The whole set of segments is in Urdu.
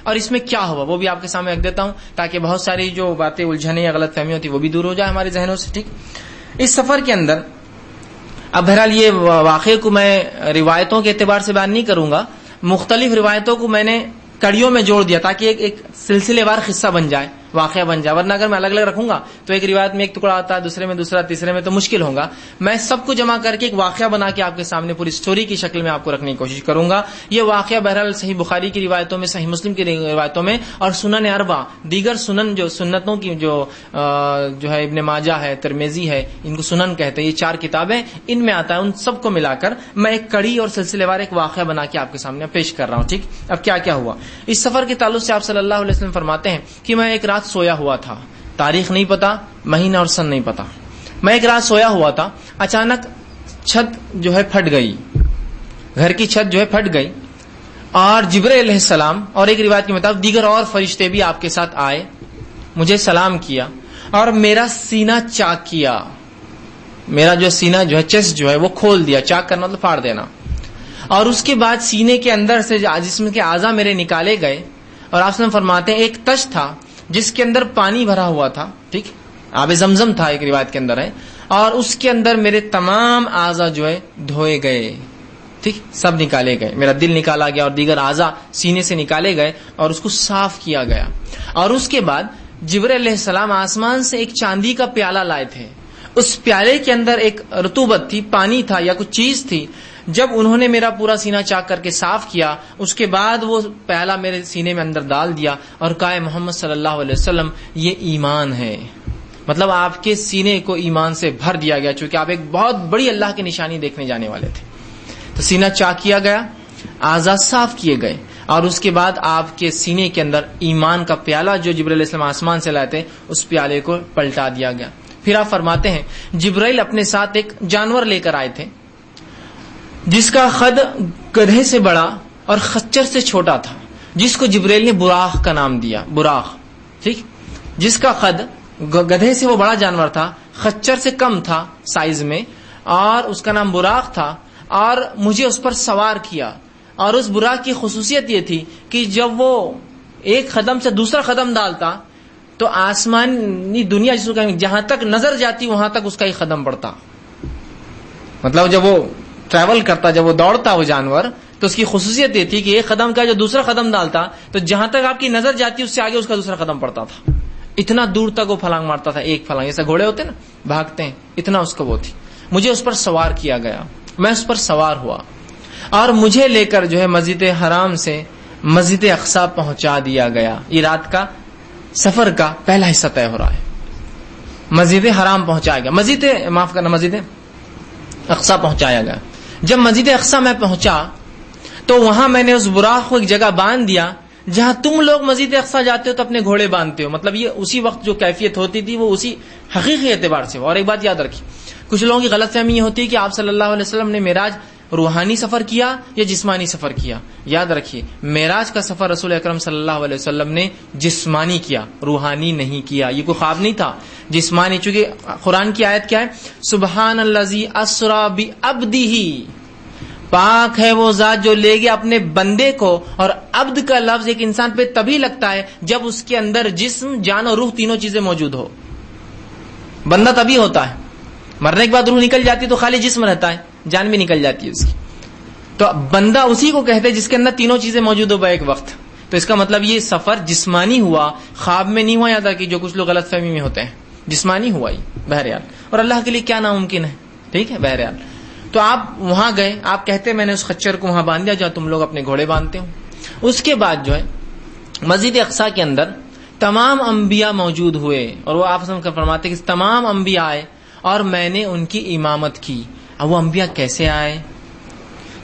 اور اس میں کیا ہوا وہ بھی آپ کے سامنے رکھ دیتا ہوں تاکہ بہت ساری جو باتیں الجھنیں یا غلط فہمی ہوتی وہ بھی دور ہو جائے ہمارے ذہنوں سے. ٹھیک, اس سفر کے اندر اب بہرحال یہ واقعے کو میں روایتوں کے اعتبار سے بیان نہیں کروں گا, مختلف روایتوں کو میں نے کڑیوں میں جوڑ دیا تاکہ ایک سلسلے وار قصہ بن جائے, واقعہ بن جائے, ورنہ اگر میں الگ الگ رکھوں گا تو ایک روایت میں ایک ٹکڑا آتا ہے, دوسرے میں دوسرا, تیسرے میں تو مشکل ہوگا. میں سب کو جمع کر کے ایک واقعہ بنا کے آپ کے سامنے پوری سٹوری کی شکل میں آپ کو رکھنے کی کوشش کروں گا. یہ واقعہ بہرحال صحیح بخاری کی روایتوں میں, صحیح مسلم کی روایتوں میں اور سنن اربع دیگر سنن جو سنتوں کی جو ہے ابن ماجہ ہے, ترمذی ہے, ان کو سنن کہتے ہیں, یہ 4 کتابیں ان میں آتا ہے. ان سب کو ملا کر میں ایک کڑی اور سلسلے وار ایک واقعہ بنا کے آپ کے سامنے پیش کر رہا ہوں. ٹھیک, اب کیا کیا ہوا اس سفر کے تعلق سے آپ صلی اللہ علیہ وسلم فرماتے ہیں کہ میں ایک رات سویا ہوا تھا, تاریخ نہیں پتا, مہینہ اور سن نہیں پتا, میں ایک رات سویا ہوا تھا, اچانک چھت جو ہے پھٹ گئی, گھر کی چھت جو ہے پھٹ گئی اور جبرائیل علیہ السلام اور ایک روایت کے مطابق دیگر اور فرشتے بھی آپ کے ساتھ آئے, مجھے سلام کیا اور میرا سینہ چاک کیا. میرا جو سینہ جو ہے چیسٹ جو ہے وہ کھول دیا, چاک کرنا مطلب پھاڑ دینا, اور اس کے بعد سینے کے اندر سے جسم کے اعضاء میرے نکالے گئے اور آپ سے فرماتے ہیں ایک تشت تھا جس کے اندر پانی بھرا ہوا تھا. ٹھیک, آب زمزم تھا ایک روایت کے اندر ہے, اور اس کے اندر میرے تمام اعضاء جو ہے دھوئے گئے. ٹھیک, سب نکالے گئے, میرا دل نکالا گیا اور دیگر اعضاء سینے سے نکالے گئے اور اس کو صاف کیا گیا. اور اس کے بعد جبرائیل علیہ السلام آسمان سے ایک چاندی کا پیالہ لائے تھے, اس پیالے کے اندر ایک رطوبت تھی, پانی تھا یا کچھ چیز تھی. جب انہوں نے میرا پورا سینہ چاک کر کے صاف کیا, اس کے بعد وہ پیالہ میرے سینے میں اندر ڈال دیا اور کہا محمد صلی اللہ علیہ وسلم یہ ایمان ہے. مطلب آپ کے سینے کو ایمان سے بھر دیا گیا, چونکہ آپ ایک بہت بڑی اللہ کی نشانی دیکھنے جانے والے تھے. تو سینہ چاک کیا گیا, اعضاء صاف کیے گئے, اور اس کے بعد آپ کے سینے کے اندر ایمان کا پیالہ جو جبرائیل علیہ السلام آسمان سے لائے تھے اس پیالے کو پلٹا دیا گیا. پھر آپ فرماتے ہیں جبرائیل اپنے ساتھ ایک جانور لے کر آئے تھے جس کا قد گدھے سے بڑا اور خچر سے چھوٹا تھا, جس کو جبرائیل نے براق کا نام دیا. براق, ٹھیک, جس کا قد گدھے سے وہ بڑا جانور تھا, خچر سے کم تھا سائز میں, اور اس کا نام براق تھا. اور مجھے اس پر سوار کیا, اور اس براق کی خصوصیت یہ تھی کہ جب وہ ایک قدم سے دوسرا قدم ڈالتا تو آسمانی دنیا جس کو جہاں تک نظر جاتی وہاں تک اس کا ایک قدم بڑھتا. مطلب جب وہ ٹریول کرتا, جب وہ دوڑتا وہ جانور, تو اس کی خصوصیت یہ تھی کہ ایک قدم کا جو دوسرا قدم ڈالتا تو جہاں تک آپ کی نظر جاتی اس سے آگے اس کا دوسرا قدم پڑتا تھا. اتنا دور تک وہ پھلانگ مارتا تھا, ایک پھلانگ, جیسے گھوڑے ہوتے نا بھاگتے ہیں, اتنا اس کو وہ تھی. مجھے اس پر سوار کیا گیا, میں اس پر سوار ہوا اور مجھے لے کر جو ہے مسجد حرام سے مسجد اقصی پہنچا دیا گیا. یہ رات کا سفر کا پہلا حصہ طے ہو رہا ہے. مسجد حرام پہنچایا گیا, مسجد اقصی پہنچایا گیا. جب مسجد اقصی میں پہنچا تو وہاں میں نے اس براق کو ایک جگہ باندھ دیا جہاں تم لوگ مسجد اقصی جاتے ہو تو اپنے گھوڑے باندھتے ہو. مطلب یہ اسی وقت جو کیفیت ہوتی تھی وہ اسی حقیقی اعتبار سے. اور ایک بات یاد رکھی, کچھ لوگوں کی غلط فہمی یہ ہوتی ہے کہ آپ صلی اللہ علیہ وسلم نے معراج روحانی سفر کیا یا جسمانی سفر کیا. یاد رکھیے معراج کا سفر رسول اکرم صلی اللہ علیہ وسلم نے جسمانی کیا, روحانی نہیں کیا. یہ کوئی خواب نہیں تھا, جسمانی. چونکہ قرآن کی آیت کیا ہے, سبحان الذی اسری بعبدہ, پاک ہے وہ ذات جو لے گیا اپنے بندے کو. اور عبد کا لفظ ایک انسان پہ تبھی لگتا ہے جب اس کے اندر جسم, جان اور روح تینوں چیزیں موجود ہو. بندہ تبھی ہوتا ہے, مرنے کے بعد روح نکل جاتی تو خالی جسم رہتا ہے, جان بھی نکل جاتی ہے اس کی. تو بندہ اسی کو کہتے ہیں جس کے اندر تینوں چیزیں موجود ہو ایک وقت. تو اس کا مطلب یہ سفر جسمانی ہوا, خواب میں نہیں ہوا. یاد رکھیے جو کچھ لوگ غلط فہمی میں ہوتے ہیں, جسمانی ہوا ہی بہرحال. اور اللہ کے لیے کیا ناممکن ہے, ٹھیک ہے بہرحال. تو آپ وہاں گئے, آپ کہتے میں نے اس خچر کو وہاں باندھ دیا جہاں تم لوگ اپنے گھوڑے باندھتے ہو. اس کے بعد جو ہے مسجد اقصی کے اندر تمام انبیاء موجود ہوئے, اور وہ آپ فرماتے کہ تمام انبیاء آئے اور میں نے ان کی امامت کی. اب وہ انبیاء کیسے آئے؟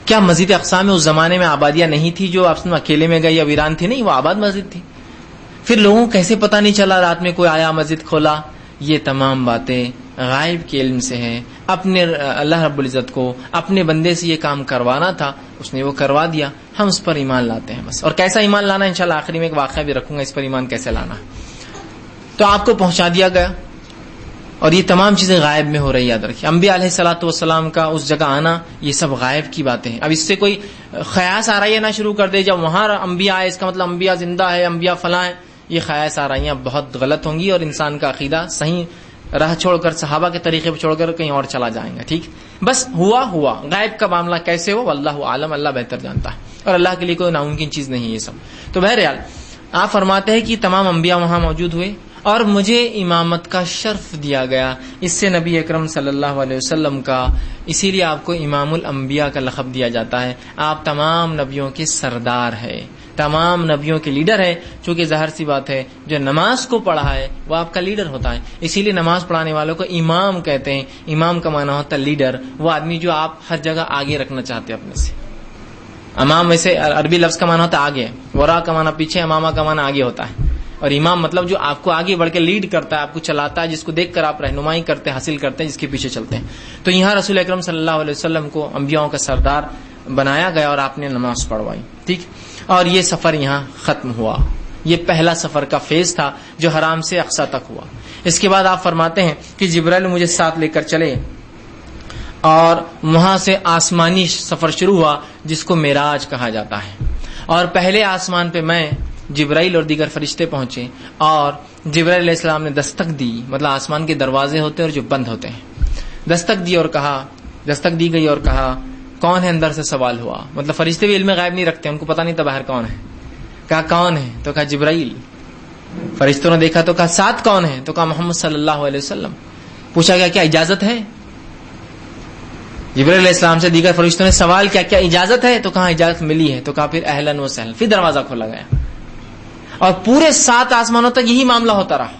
کیا مسجد اقصی میں اس زمانے میں آبادیاں نہیں تھی جو آپ اکیلے میں گئے یا ویران تھی؟ نہیں, وہ آباد مسجد تھی. پھر لوگوں کو کیسے پتہ نہیں چلا رات میں کوئی آیا مسجد کھولا؟ یہ تمام باتیں غائب کے علم سے ہیں. اپنے اللہ رب العزت کو اپنے بندے سے یہ کام کروانا تھا, اس نے وہ کروا دیا. ہم اس پر ایمان لاتے ہیں بس. اور کیسا ایمان لانا ہے انشاءاللہ آخری میں ایک واقعہ بھی رکھوں گا, اس پر ایمان کیسے لانا ہے. تو آپ کو پہنچا دیا گیا اور یہ تمام چیزیں غائب میں ہو رہی یاد رکھیے. انبیاء علیہ الصلوۃ والسلام کا اس جگہ آنا یہ سب غائب کی باتیں ہیں. اب اس سے کوئی خیاس آرائیاں نہ شروع کر دے جب وہاں انبیاء آئے اس کا مطلب انبیاء زندہ ہے, انبیاء فلاں ہیں. یہ خیاس آرائیاں بہت غلط ہوں گی اور انسان کا عقیدہ صحیح راہ چھوڑ کر صحابہ کے طریقے پہ چھوڑ کر کہیں اور چلا جائیں گا. ٹھیک, بس ہوا غائب کا معاملہ کیسے ہو واللہ عالم, اللہ بہتر جانتا ہے, اور اللہ کے لیے کوئی ناممکن چیز نہیں ہے یہ سب. تو بہرحال آپ فرماتے ہیں کہ تمام انبیاء وہاں موجود ہوئے اور مجھے امامت کا شرف دیا گیا. اس سے نبی اکرم صلی اللہ علیہ وسلم کا, اسی لیے آپ کو امام الانبیاء کا لقب دیا جاتا ہے. آپ تمام نبیوں کے سردار ہے, تمام نبیوں کے لیڈر ہے. چونکہ ظاہر سی بات ہے جو نماز کو پڑھا ہے وہ آپ کا لیڈر ہوتا ہے, اسی لیے نماز پڑھانے والوں کو امام کہتے ہیں. امام کا معنی ہوتا ہے لیڈر, وہ آدمی جو آپ ہر جگہ آگے رکھنا چاہتے ہیں اپنے سے. امام ویسے عربی لفظ کا معنی ہوتا ہے آگے, ورا کا معنی پیچھے, امامہ کا معنی آگے ہوتا ہے. اور امام مطلب جو آپ کو آگے بڑھ کے لیڈ کرتا ہے, آپ کو چلاتا ہے, جس کو دیکھ کر آپ رہنمائی کرتے ہیں, حاصل کرتے ہیں, جس کے پیچھے چلتے ہیں. تو یہاں رسول اکرم صلی اللہ علیہ وسلم کو انبیاءوں کا سردار بنایا گیا اور آپ نے نماز پڑھوائی. ٹھیک, اور یہ سفر یہاں ختم ہوا. یہ پہلا سفر کا فیز تھا جو حرام سے اقصیٰ تک ہوا. اس کے بعد آپ فرماتے ہیں کہ جبرائیل مجھے ساتھ لے کر چلے اور وہاں سے آسمانی سفر شروع ہوا جس کو معراج کہا جاتا ہے. اور پہلے آسمان پہ میں, جبرائیل اور دیگر فرشتے پہنچے اور جبرائیل علیہ السلام نے دستک دی. مطلب آسمان کے دروازے ہوتے ہیں اور جو بند ہوتے ہیں, دستک دی اور کہا, دستک دی گئی اور کہا کون ہے, اندر سے سوال ہوا. مطلب فرشتے بھی علم غیب نہیں رکھتے, ان کو پتہ نہیں تھا باہر کون ہے. کہا کون ہے, تو کہا جبرائیل. فرشتوں نے دیکھا تو کہا ساتھ کون ہے, تو کہا محمد صلی اللہ علیہ وسلم. پوچھا گیا کیا اجازت ہے, جبرائیل علیہ السلام سے دیگر فرشتوں نے سوال کیا کیا اجازت ہے, تو کہا اجازت ملی ہے. تو کہا پھر اہلاً و سہلاً, پھر دروازہ کھولا گیا اور پورے 7 آسمانوں تک یہی معاملہ ہوتا رہا.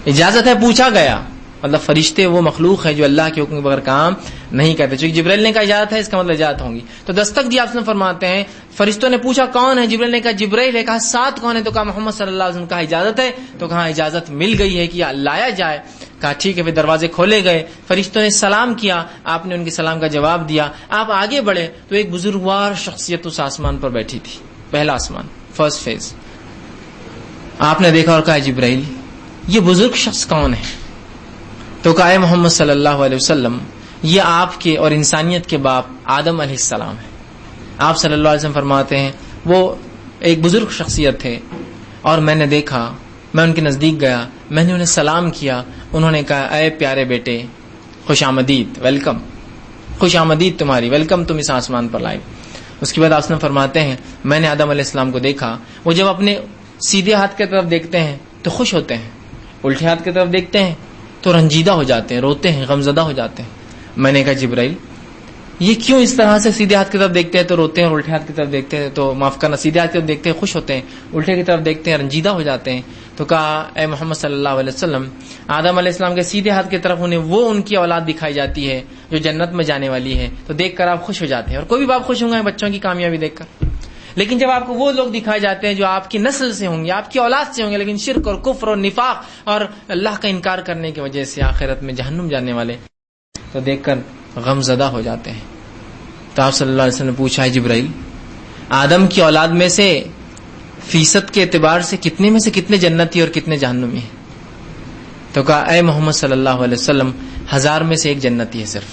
اجازت ہے پوچھا گیا, مطلب فرشتے وہ مخلوق ہے جو اللہ کے حکم کے بغیر کام نہیں کرتے. چونکہ جبرائیل نے کہا اجازت ہے, اس کا مطلب اجازت ہوں گی. تو دستک دی آپ نے فرماتے ہیں, فرشتوں نے پوچھا کون ہے, جبرائیل نے کہا جبرائیل ہے. کہا ساتھ کون ہے, تو کہا محمد صلی اللہ علیہ وسلم. کہا اجازت ہے, تو کہا اجازت مل گئی ہے کہ لایا جائے. کہا ٹھیک ہے. پھر دروازے کھولے گئے, فرشتوں نے سلام کیا, آپ نے ان کے سلام کا جواب دیا. آپ آگے بڑھے تو ایک بزرگوار شخصیت اس آسمان پر بیٹھی تھی. پہلا آسمان, فرسٹ فیز. آپ نے دیکھا اور کہا جبرائیل یہ بزرگ شخص کون ہے, تو کہا اے محمد صلی اللہ علیہ وسلم یہ آپ کے اور انسانیت کے باپ آدم علیہ السلام ہے. آپ صلی اللہ علیہ وسلم فرماتے ہیں وہ ایک بزرگ شخصیت تھے اور میں نے دیکھا, میں ان کے نزدیک گیا, میں نے انہیں سلام کیا. انہوں نے کہا اے پیارے بیٹے خوش آمدید, ویلکم, خوش آمدید تمہاری, ویلکم تم اس آسمان پر لائے. اس کے بعد آپ نے فرماتے ہیں میں نے آدم علیہ السلام کو دیکھا, وہ جب اپنے سیدھے ہاتھ کی طرف دیکھتے ہیں تو خوش ہوتے ہیں, الٹے ہاتھ کی طرف دیکھتے ہیں تو رنجیدہ ہو جاتے ہیں, روتے ہیں, غمزدہ ہو جاتے ہیں. میں نے کہا جبرائیل یہ کیوں اس طرح سے سیدھے ہاتھ کی طرف دیکھتے ہیں تو روتے ہیں, اور الٹے ہاتھ کی طرف دیکھتے ہیں تو معاف کرنا, سیدھے ہاتھ کی طرف دیکھتے ہیں خوش ہوتے ہیں, الٹے کی طرف دیکھتے ہیں رنجیدہ ہو جاتے ہیں. تو کہا اے محمد صلی اللہ علیہ وسلم آدم علیہ السلام کے سیدھے ہاتھ کی طرف انہیں وہ ان کی اولاد دکھائی جاتی ہے جو جنت میں جانے والی ہے, تو دیکھ کر آپ خوش ہو جاتے ہیں. اور کوئی بھی باپ خوش ہوں گے بچوں کی کامیابی دیکھ کر. لیکن جب آپ کو وہ لوگ دکھائے جاتے ہیں جو آپ کی نسل سے ہوں گے, آپ کی اولاد سے ہوں گے, لیکن شرک اور کفر اور نفاق اور اللہ کا انکار کرنے کی وجہ سے آخرت میں جہنم جانے والے, تو دیکھ کر غم زدہ ہو جاتے ہیں. تو آپ صلی اللہ علیہ وسلم نے پوچھا ہے جبرائیل آدم کی اولاد میں سے فیصد کے اعتبار سے کتنے جنتی اور کتنے جہنمی ہیں؟ تو کہا اے محمد صلی اللہ علیہ وسلم 1000 میں سے 1 جنتی ہے, صرف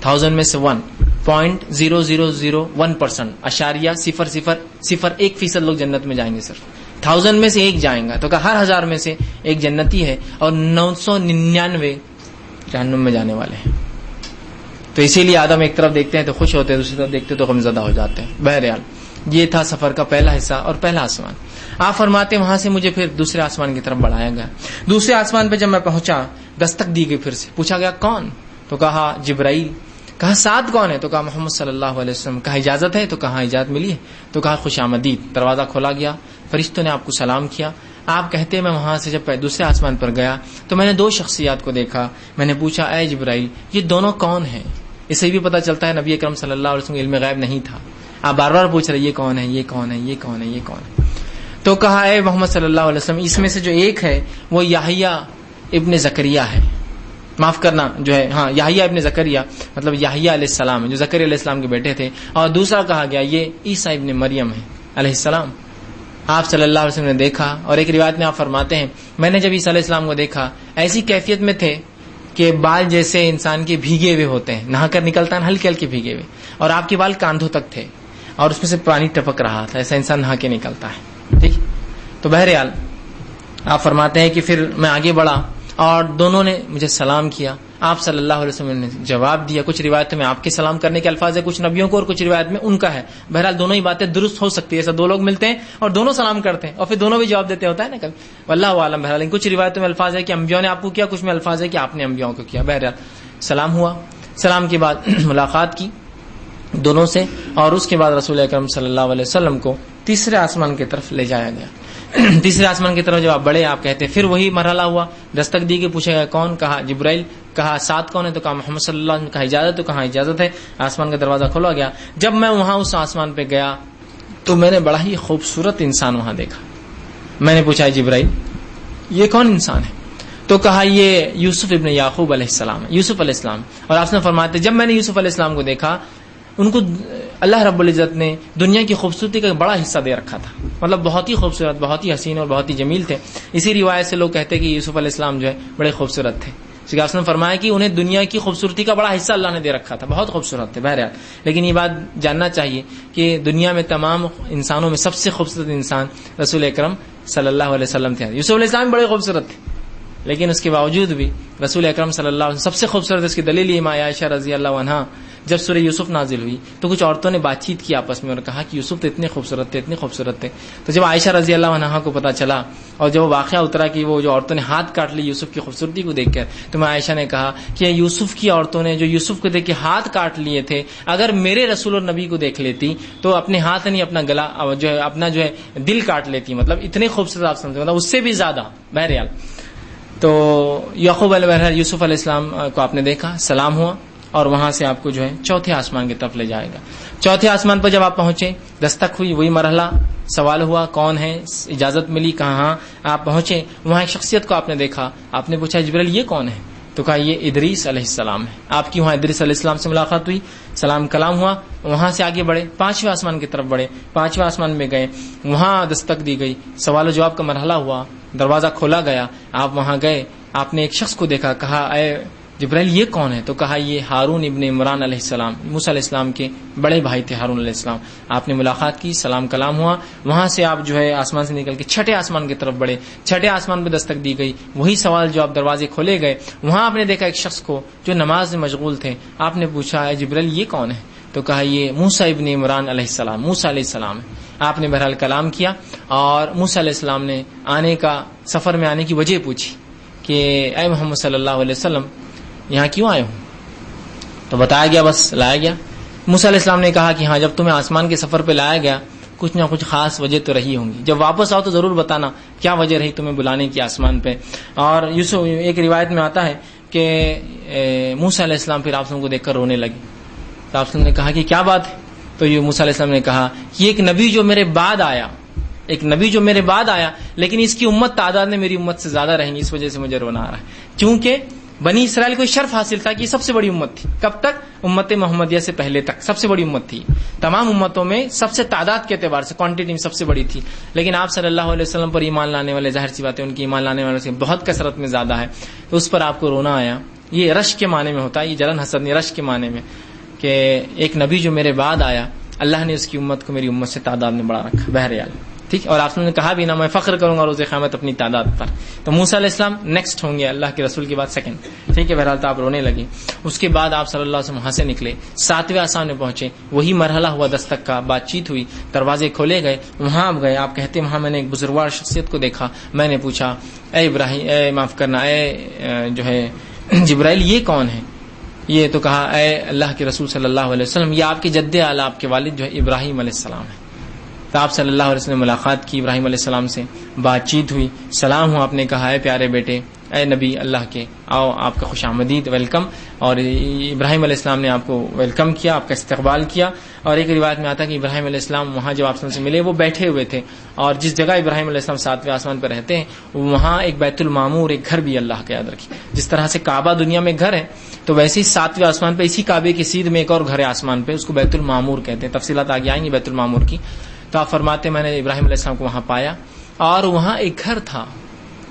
1000 میں سے 1.0001%, اشاریہ 0.001% لوگ جنت میں جائیں گے, صرف 1000 میں سے 1 جائیں گا. تو کہا ہر 1000 میں سے 1 جنتی ہے اور 999 جہنم میں جانے والے ہیں. تو اسی لیے آدم ایک طرف دیکھتے ہیں تو خوش ہوتے ہیں, دوسری طرف دیکھتے تو غمزدہ ہو جاتے ہیں. بہرحال یہ تھا سفر کا پہلا حصہ اور پہلا آسمان. آپ فرماتے ہیں وہاں سے مجھے پھر دوسرے آسمان کی طرف بڑھایا گیا. دوسرے آسمان پہ جب میں پہنچا دستک دی گئی, پھر سے پوچھا گیا کون, تو کہا جبرائیل. کہا ساتھ کون ہے, تو کہا محمد صلی اللہ علیہ وسلم. کہا اجازت ہے, تو کہا اجازت ملی ہے. تو کہا خوش آمدید. دروازہ کھولا گیا, فرشتوں نے آپ کو سلام کیا. آپ کہتے ہیں میں وہاں سے جب دوسرے آسمان پر گیا تو میں نے 2 شخصیات کو دیکھا. میں نے پوچھا اے جبرائیل یہ دونوں کون ہیں؟ اس سے بھی پتہ چلتا ہے نبی اکرم صلی اللہ علیہ وسلم علم غیب نہیں تھا. آپ بار بار پوچھ رہے یہ کون ہے, یہ کون ہے, یہ کون ہے, یہ کون ہے. تو کہا اے محمد صلی اللہ علیہ وسلم اس میں سے جو ایک ہے وہ یحییٰ ابن زکریا ہے, معاف کرنا جو ہے, ہاں یحییٰ ابن زکریا مطلب یحییٰ علیہ السلام جو زکریا علیہ السلام کے بیٹے تھے. اور دوسرا کہا گیا یہ عیسیٰ ابن مریم ہے علیہ السلام. آپ صلی اللہ علیہ وسلم نے دیکھا، اور ایک روایت میں آپ فرماتے ہیں میں نے جب عیسیٰ علیہ السلام کو دیکھا ایسی کیفیت میں تھے کہ بال جیسے انسان کے بھیگے ہوئے ہوتے ہیں، نہا کر نکلتا ہے ہلکے ہلکے بھیگے ہوئے، اور آپ کے بال کاندھوں تک تھے اور اس میں سے پانی ٹپک رہا تھا، ایسا انسان نہا کے نکلتا ہے. ٹھیک. تو بہرحال آپ فرماتے ہیں کہ پھر میں آگے بڑھا اور دونوں نے مجھے سلام کیا. آپ صلی اللہ علیہ وسلم نے جواب دیا. کچھ روایتوں میں آپ کے سلام کرنے کے الفاظ ہے، کچھ نبیوں کو، اور کچھ روایت میں ان کا ہے. بہرحال دونوں ہی باتیں درست ہو سکتی ہے. ایسا دو لوگ ملتے ہیں اور دونوں سلام کرتے ہیں اور پھر دونوں بھی جواب دیتے ہوتا ہے نا کبھی، واللہ عالم. بہرحال کچھ روایتوں میں الفاظ ہے کہ انبیاء نے آپ کو کیا، کچھ میں الفاظ ہے کہ آپ نے انبیاء کو کیا. بہرحال سلام ہوا. سلام کے بعد ملاقات کی دونوں سے، اور اس کے بعد رسول اکرم صلی اللہ علیہ وسلم کو تیسرے آسمان کی طرف لے جایا گیا. تیسرے آسمان کی طرف جب آپ بڑھے، آپ کہتے ہیں پھر وہی مرحلہ ہوا. دستک دی کہ پوچھا گیا کون، کہا جبرائیل. کہا ساتھ کون ہے، تو کہا محمد صلی اللہ علیہ وسلم. کہا اجازت، تو کہا اجازت ہے. آسمان کا دروازہ کھولا گیا. جب میں وہاں اس آسمان پہ گیا تو میں نے بڑا ہی خوبصورت انسان وہاں دیکھا. میں نے پوچھا جبرائیل یہ کون انسان ہے، تو کہا یہ یوسف ابن یعقوب علیہ السلام ہے، یوسف علیہ السلام. اور آپ نے فرماتے جب میں نے یوسف علیہ السلام کو دیکھا، ان کو اللہ رب العزت نے دنیا کی خوبصورتی کا بڑا حصہ دے رکھا تھا. مطلب بہت ہی خوبصورت، بہت ہی حسین اور بہت ہی جمیل تھے. اسی روایت سے لوگ کہتے ہیں کہ یوسف علیہ السلام جو ہے بڑے خوبصورت تھے. آپ نے فرمایا کہ انہیں دنیا کی خوبصورتی کا بڑا حصہ اللہ نے دے رکھا تھا، بہت خوبصورت تھے. بہرحال لیکن یہ بات جاننا چاہیے کہ دنیا میں تمام انسانوں میں سب سے خوبصورت انسان رسول اکرم صلی اللہ علیہ وسلم تھے. یوسف علیہ السلام بڑے خوبصورت تھے، لیکن اس کے باوجود بھی رسول اکرم صلی اللہ علیہ وسلم سب سے خوبصورت. اس کی دلیل یہ ماں عائشہ رضی اللہ عنہا جب سورہ یوسف نازل ہوئی تو کچھ عورتوں نے بات چیت کی آپس میں اور کہا کہ یوسف تو اتنے خوبصورت تھے، اتنے خوبصورت تھے. تو جب عائشہ رضی اللہ عنہا کو پتا چلا اور جب وہ واقعہ اترا کہ وہ جو عورتوں نے ہاتھ کاٹ لی یوسف کی خوبصورتی کو دیکھ کر، تو میں عائشہ نے کہا کہ یوسف کی عورتوں نے جو یوسف کو دیکھ کے ہاتھ کاٹ لیے تھے، اگر میرے رسول اور نبی کو دیکھ لیتی تو اپنے ہاتھ نہیں اپنا گلا جو ہے اپنا جو ہے دل کاٹ لیتی. مطلب اتنے خوبصورت آپ سمجھے، مطلب اس سے بھی زیادہ. بہرحال تو یعقوب علیہ یوسف علیہ السلام کو آپ نے دیکھا، سلام ہوا، اور وہاں سے آپ کو جو ہے چوتھے آسمان کی طرف لے جائے گا. چوتھے آسمان پر جب آپ پہنچے، دستک ہوئی، وہی مرحلہ، سوال ہوا کون ہے، اجازت ملی، کہاں آپ پہنچے. وہاں ایک شخصیت کو آپ نے دیکھا. آپ نے پوچھا جبرائیل یہ کون ہے، تو کہا یہ ادریس علیہ السلام ہے. آپ کی وہاں ادریس علیہ السلام سے ملاقات ہوئی، سلام کلام ہوا. وہاں سے آگے بڑھے، پانچویں آسمان کی طرف بڑھے. پانچویں آسمان میں گئے، وہاں دستک دی گئی، سوال و جواب کا مرحلہ ہوا، دروازہ کھولا گیا. آپ وہاں گئے، آپ نے ایک شخص کو دیکھا. کہا اے جبرائیل یہ کون ہے، تو کہا یہ ہارون ابن عمران علیہ السلام، موسیٰ علیہ السلام کے بڑے بھائی تھے ہارون علیہ السلام. آپ نے ملاقات کی، سلام کلام ہوا. وہاں سے آپ جو ہے آسمان سے نکل کے چھٹے آسمان کی طرف بڑھے. چھٹے آسمان پہ دستک دی گئی، وہی سوال جواب، دروازے کھولے گئے. وہاں آپ نے دیکھا ایک شخص کو جو نماز میں مشغول تھے. آپ نے پوچھا اے جبرائیل یہ کون ہے، تو کہا یہ موسیٰ ابن عمران علیہ السلام، موسیٰ علیہ السلام ہے. آپ نے بہرحال کلام کیا اور موسیٰ علیہ السلام نے آنے کا، سفر میں آنے کی وجہ پوچھی کہ اے محمد صلی اللہ علیہ وسلم یہاں کیوں آئے ہوں، تو بتایا گیا، بس لایا گیا. موسیٰ علیہ السلام نے کہا کہ ہاں جب تمہیں آسمان کے سفر پہ لایا گیا کچھ نہ کچھ خاص وجہ تو رہی ہوں گی، جب واپس آؤ تو ضرور بتانا کیا وجہ رہی تمہیں بلانے کی آسمان پہ. اور یوسف ایک روایت میں آتا ہے کہ موسیٰ علیہ السلام پھر آپ کو دیکھ کر رونے لگے. تو آپ نے کہا کہ کیا بات ہے، تو یہ موسیٰ علیہ السلام نے کہا کہ ایک نبی جو میرے بعد آیا، ایک نبی جو میرے بعد آیا، لیکن اس کی امت تعداد میں میری امت سے زیادہ رہیں گی، اس وجہ سے مجھے رونا آ رہا ہے. کیونکہ بنی اسرائیل کو شرف حاصل تھا کہ یہ سب سے بڑی امت تھی. کب تک؟ امت محمدیہ سے پہلے تک سب سے بڑی امت تھی. تمام امتوں میں سب سے تعداد کے اعتبار سے، کوانٹٹی میں سب سے بڑی تھی. لیکن آپ صلی اللہ علیہ وسلم پر ایمان لانے والے، ظاہر سی بات ہے ان کی ایمان لانے والے سے بہت کثرت میں زیادہ ہے، تو اس پر آپ کو رونا آیا. یہ رش کے معنی میں ہوتا ہے، یہ جلن حسد نہیں، رش کے معنی میں کہ ایک نبی جو میرے بعد آیا، اللہ نے اس کی امت کو میری امت سے تعداد میں بڑھا رکھا. بہرحال ٹھیک. اور آپ نے کہا بھی نا میں فخر کروں گا روز قیامت اپنی تعداد پر. تو موسیٰ علیہ السلام نیکسٹ ہوں گے، اللہ کے رسول کے بعد سیکنڈ. ٹھیک ہے. بہرحال تو آپ رونے لگے. اس کے بعد آپ صلی اللہ علیہ وسلم وہاں سے نکلے، ساتویں آسمان میں پہنچے. وہی مرحلہ ہوا، دستک کا، بات چیت ہوئی، دروازے کھولے گئے. وہاں آپ گئے. آپ کہتے وہاں میں نے ایک بزرگوار شخصیت کو دیکھا. میں نے پوچھا اے ابراہیم، اے معاف کرنا، اے جو ہے جبرائیل یہ کون ہے. یہ تو کہا اے اللہ کے رسول صلی اللہ علیہ وسلم یہ آپ کے جد اعلیٰ، آپ کے والد جو ہے ابراہیم علیہ السلام ہے. تو آپ صلی اللہ علیہ وسلم نے ملاقات کی ابراہیم علیہ السلام سے، بات چیت ہوئی، سلام ہوا. آپ نے کہا اے پیارے بیٹے، اے نبی اللہ کے، آؤ آپ کا خوش آمدید، ویلکم. اور ابراہیم علیہ السلام نے آپ کو ویلکم کیا، آپ کا استقبال کیا. اور ایک روایت میں آتا ہے کہ ابراہیم علیہ السلام وہاں جب آپ سے ملے وہ بیٹھے ہوئے تھے. اور جس جگہ ابراہیم علیہ السلام ساتویں آسمان پہ رہتے ہیں وہاں ایک بیت المعمور، ایک گھر بھی اللہ کا، یاد رکھیے. جس طرح سے کعبہ دنیا میں گھر ہے تو ویسے ہی ساتویں آسمان پہ اسی کعبے کی سیدھ میں ایک اور گھر ہے آسمان پہ، اس کو بیت المعمور کہتے ہیں. تفصیلات آگے آئیں گی بیت المعمور کی. تو آپ فرماتے میں نے ابراہیم علیہ السلام کو وہاں پایا اور وہاں ایک گھر تھا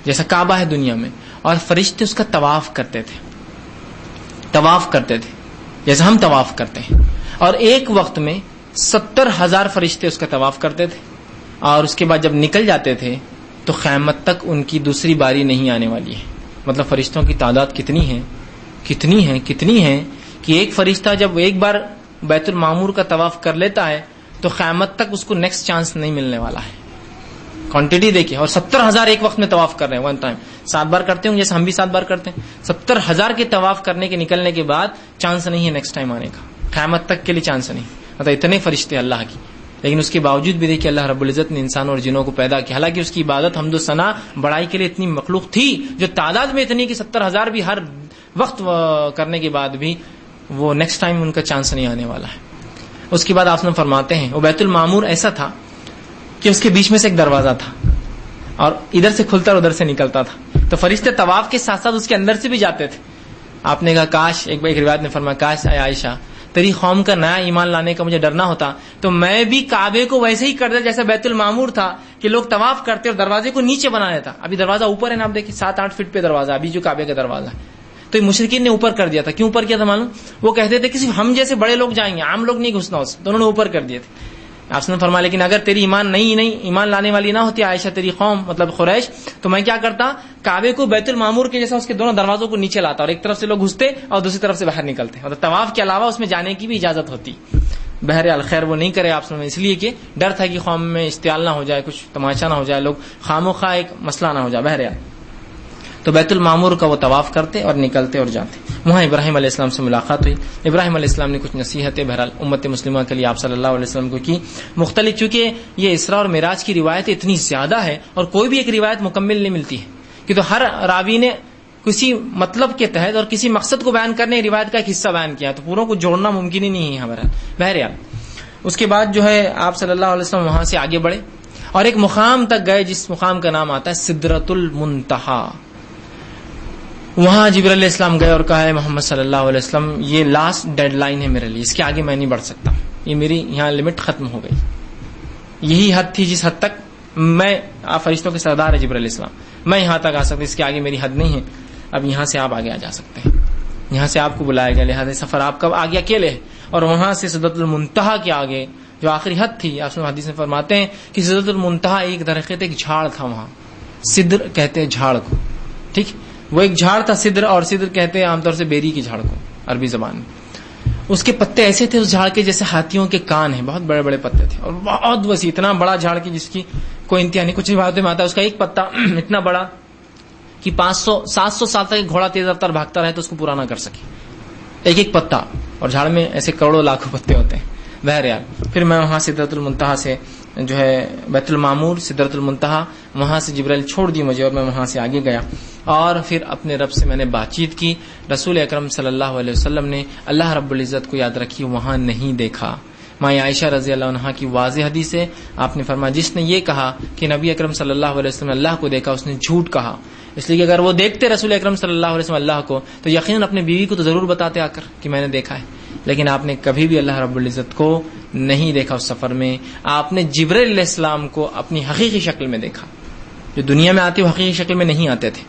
جیسا کعبہ ہے دنیا میں، اور فرشتے اس کا طواف کرتے تھے جیسے ہم طواف کرتے ہیں، اور ایک وقت میں 70,000 فرشتے اس کا طواف کرتے تھے، اور اس کے بعد جب نکل جاتے تھے تو قیامت تک ان کی دوسری باری نہیں آنے والی ہے. مطلب فرشتوں کی تعداد کتنی ہے کہ ایک فرشتہ جب ایک بار بیت المعمور کا طواف کر لیتا ہے تو قیامت تک اس کو نیکسٹ چانس نہیں ملنے والا ہے. کوانٹٹی دیکھیں، اور 70,000 ایک وقت میں طواف کر رہے ہیں، ون ٹائم 7 بار کرتے ہوں جیسے ہم بھی 7 بار کرتے ہیں. 70,000 کے طواف کرنے کے نکلنے کے بعد چانس نہیں ہے نیکسٹ ٹائم آنے کا، قیامت تک کے لیے چانس نہیں. مطلب اتنے فرشتے اللہ کی، لیکن اس کے باوجود بھی دیکھیے اللہ رب العزت نے انسانوں اور جنوں کو پیدا کیا. حالانکہ اس کی عبادت حمد و ثنا بڑائی کے لیے اتنی مخلوق تھی جو تعداد میں اتنی کہ 70,000 بھی ہر وقت کرنے کے بعد بھی وہ نیکسٹ ٹائم ان کا چانس نہیں آنے والا ہے. اس کے بعد آپ نے فرماتے ہیں وہ بیت المعمور ایسا تھا کہ اس کے بیچ میں سے ایک دروازہ تھا اور ادھر سے کھلتا اور ادھر سے نکلتا تھا، تو فرشتے طواف کے ساتھ ساتھ اس کے اندر سے بھی جاتے تھے. آپ نے کہا کاش، ایک روایت نے فرمایا کاش اے عائشہ تیری قوم کا نیا ایمان لانے کا مجھے ڈرنا ہوتا تو میں بھی کعبے کو ویسے ہی کر دیتا جیسا بیت المعمور تھا کہ لوگ طواف کرتے اور دروازے کو نیچے بنا لیتا. ابھی دروازہ اوپر ہے نا، آپ دیکھیں 7-8 فٹ پہ دروازہ ابھی جو کعبے کا دروازہ ہے، تو مشرکین نے اوپر کر دیا تھا. کیوں اوپر کیا تھا معلوم؟ وہ کہتے تھے کہ صرف ہم جیسے بڑے لوگ جائیں گے، عام لوگ نہیں گھسنا اس، تو انہوں نے اوپر کر دیے تھے. آپ نے فرمایا لیکن اگر تیری ایمان لانے والی نہ ہوتی عائشہ تیری قوم مطلب قریش، تو میں کیا کرتا، کعبے کو بیت المعمور کے جیسا اس کے دونوں دروازوں کو نیچے لاتا اور ایک طرف سے لوگ گھستے اور دوسری طرف سے باہر نکلتے. مطلب طواف کے علاوہ اس میں جانے کی بھی اجازت ہوتی. بہرحال خیر وہ نہیں کرے آپ نے، اس لیے کہ ڈر تھا کہ قوم میں اشتعال نہ ہو جائے، کچھ تماشا نہ ہو جائے، لوگ خاموخواہ ایک مسئلہ نہ ہو جائے. بہرحال تو بیت المعمور کا وہ طواف کرتے اور نکلتے اور جاتے. وہاں ابراہیم علیہ السلام سے ملاقات ہوئی. ابراہیم علیہ السلام نے کچھ نصیحتیں بہرحال امت مسلمہ کے لیے آپ صلی اللہ علیہ وسلم کو کی مختلف، چونکہ یہ اسراء اور معراج کی روایتیں اتنی زیادہ ہے اور کوئی بھی ایک روایت مکمل نہیں ملتی ہے کہ تو ہر راوی نے کسی مطلب کے تحت اور کسی مقصد کو بیان کرنے روایت کا ایک حصہ بیان کیا، تو پوروں کو جوڑنا ممکن ہی نہیں ہے. بہرحال اس کے بعد جو ہے آپ صلی اللہ علیہ وسلم وہاں سے آگے بڑھے اور ایک مقام تک گئے جس مقام کا نام آتا ہے سدرۃ المنتہا. وہاں جبرائیل علیہ السلام گئے اور کہا ہے محمد صلی اللہ علیہ وسلم یہ لاسٹ ڈیڈ لائن ہے میرے لیے، اس کے آگے میں نہیں بڑھ سکتا، یہ میری یہاں لمٹ ختم ہو گئی. یہی حد تھی جس حد تک میں، آپ فرشتوں کے سردار ہے جبرائیل علیہ السلام، میں یہاں تک آ سکتا، اس کے آگے میری حد نہیں ہے. اب یہاں سے آپ آگے آ جا سکتے ہیں، یہاں سے آپ کو بلایا گیا، لہٰذا سفر آپ کا آگے اکیلے ہے. اور وہاں سے سدرۃ المنتہا کے آگے جو آخری حد تھی، آپ حدیث میں فرماتے ہیں کہ سدرۃ المنتہا ایک درخت، ایک جھاڑ تھا، وہاں سدر کہتے ہیں جھاڑ کو، ٹھیک، وہ ایک جھاڑ تھا سدر، اور سدر کہتے ہیں عام طور سے بیری کی جھاڑ کو عربی زبان میں. اس کے پتے ایسے تھے اس جھاڑ کے جیسے ہاتھیوں کے کان ہیں، بہت بڑے بڑے پتے تھے اور بہت وسیع، اتنا بڑا جھاڑ کی جس کی کوئی انتہا نہیں. کچھ روایتوں میں آتا ہے اس کا ایک پتا اتنا بڑا کہ 500-700 سال تک ایک گھوڑا تیز رفتار بھاگتا رہے تو اس کو پورا نہ کر سکے، ایک پتا. اور جھاڑ میں ایسے کروڑوں لاکھوں پتے ہوتے ہیں. بہرحال پھر میں وہاں سدرۃ المنتہا سے جو ہے بیت المعمور سدرۃ المنتہا، وہاں سے جبرائیل چھوڑ دی مجھے اور میں وہاں سے آگے گیا اور پھر اپنے رب سے میں نے بات چیت کی. رسول اکرم صلی اللہ علیہ وسلم نے اللہ رب العزت کو یاد رکھی وہاں نہیں دیکھا. ماں عائشہ رضی اللہ عنہا کی واضح حدیث ہے، آپ نے فرمایا جس نے یہ کہا کہ نبی اکرم صلی اللہ علیہ وسلم نے اللہ کو دیکھا اس نے جھوٹ کہا. اس لیے کہ اگر وہ دیکھتے رسول اکرم صلی اللہ علیہ وسلم اللہ کو تو یقیناً اپنے بیوی کو تو ضرور بتاتے آ کر کہ میں نے دیکھا ہے، لیکن آپ نے کبھی بھی اللہ رب العزت کو نہیں دیکھا. اس سفر میں آپ نے جبرائیل علیہ السلام کو اپنی حقیقی شکل میں دیکھا. جو دنیا میں آتے وہ حقیقی شکل میں نہیں آتے تھے،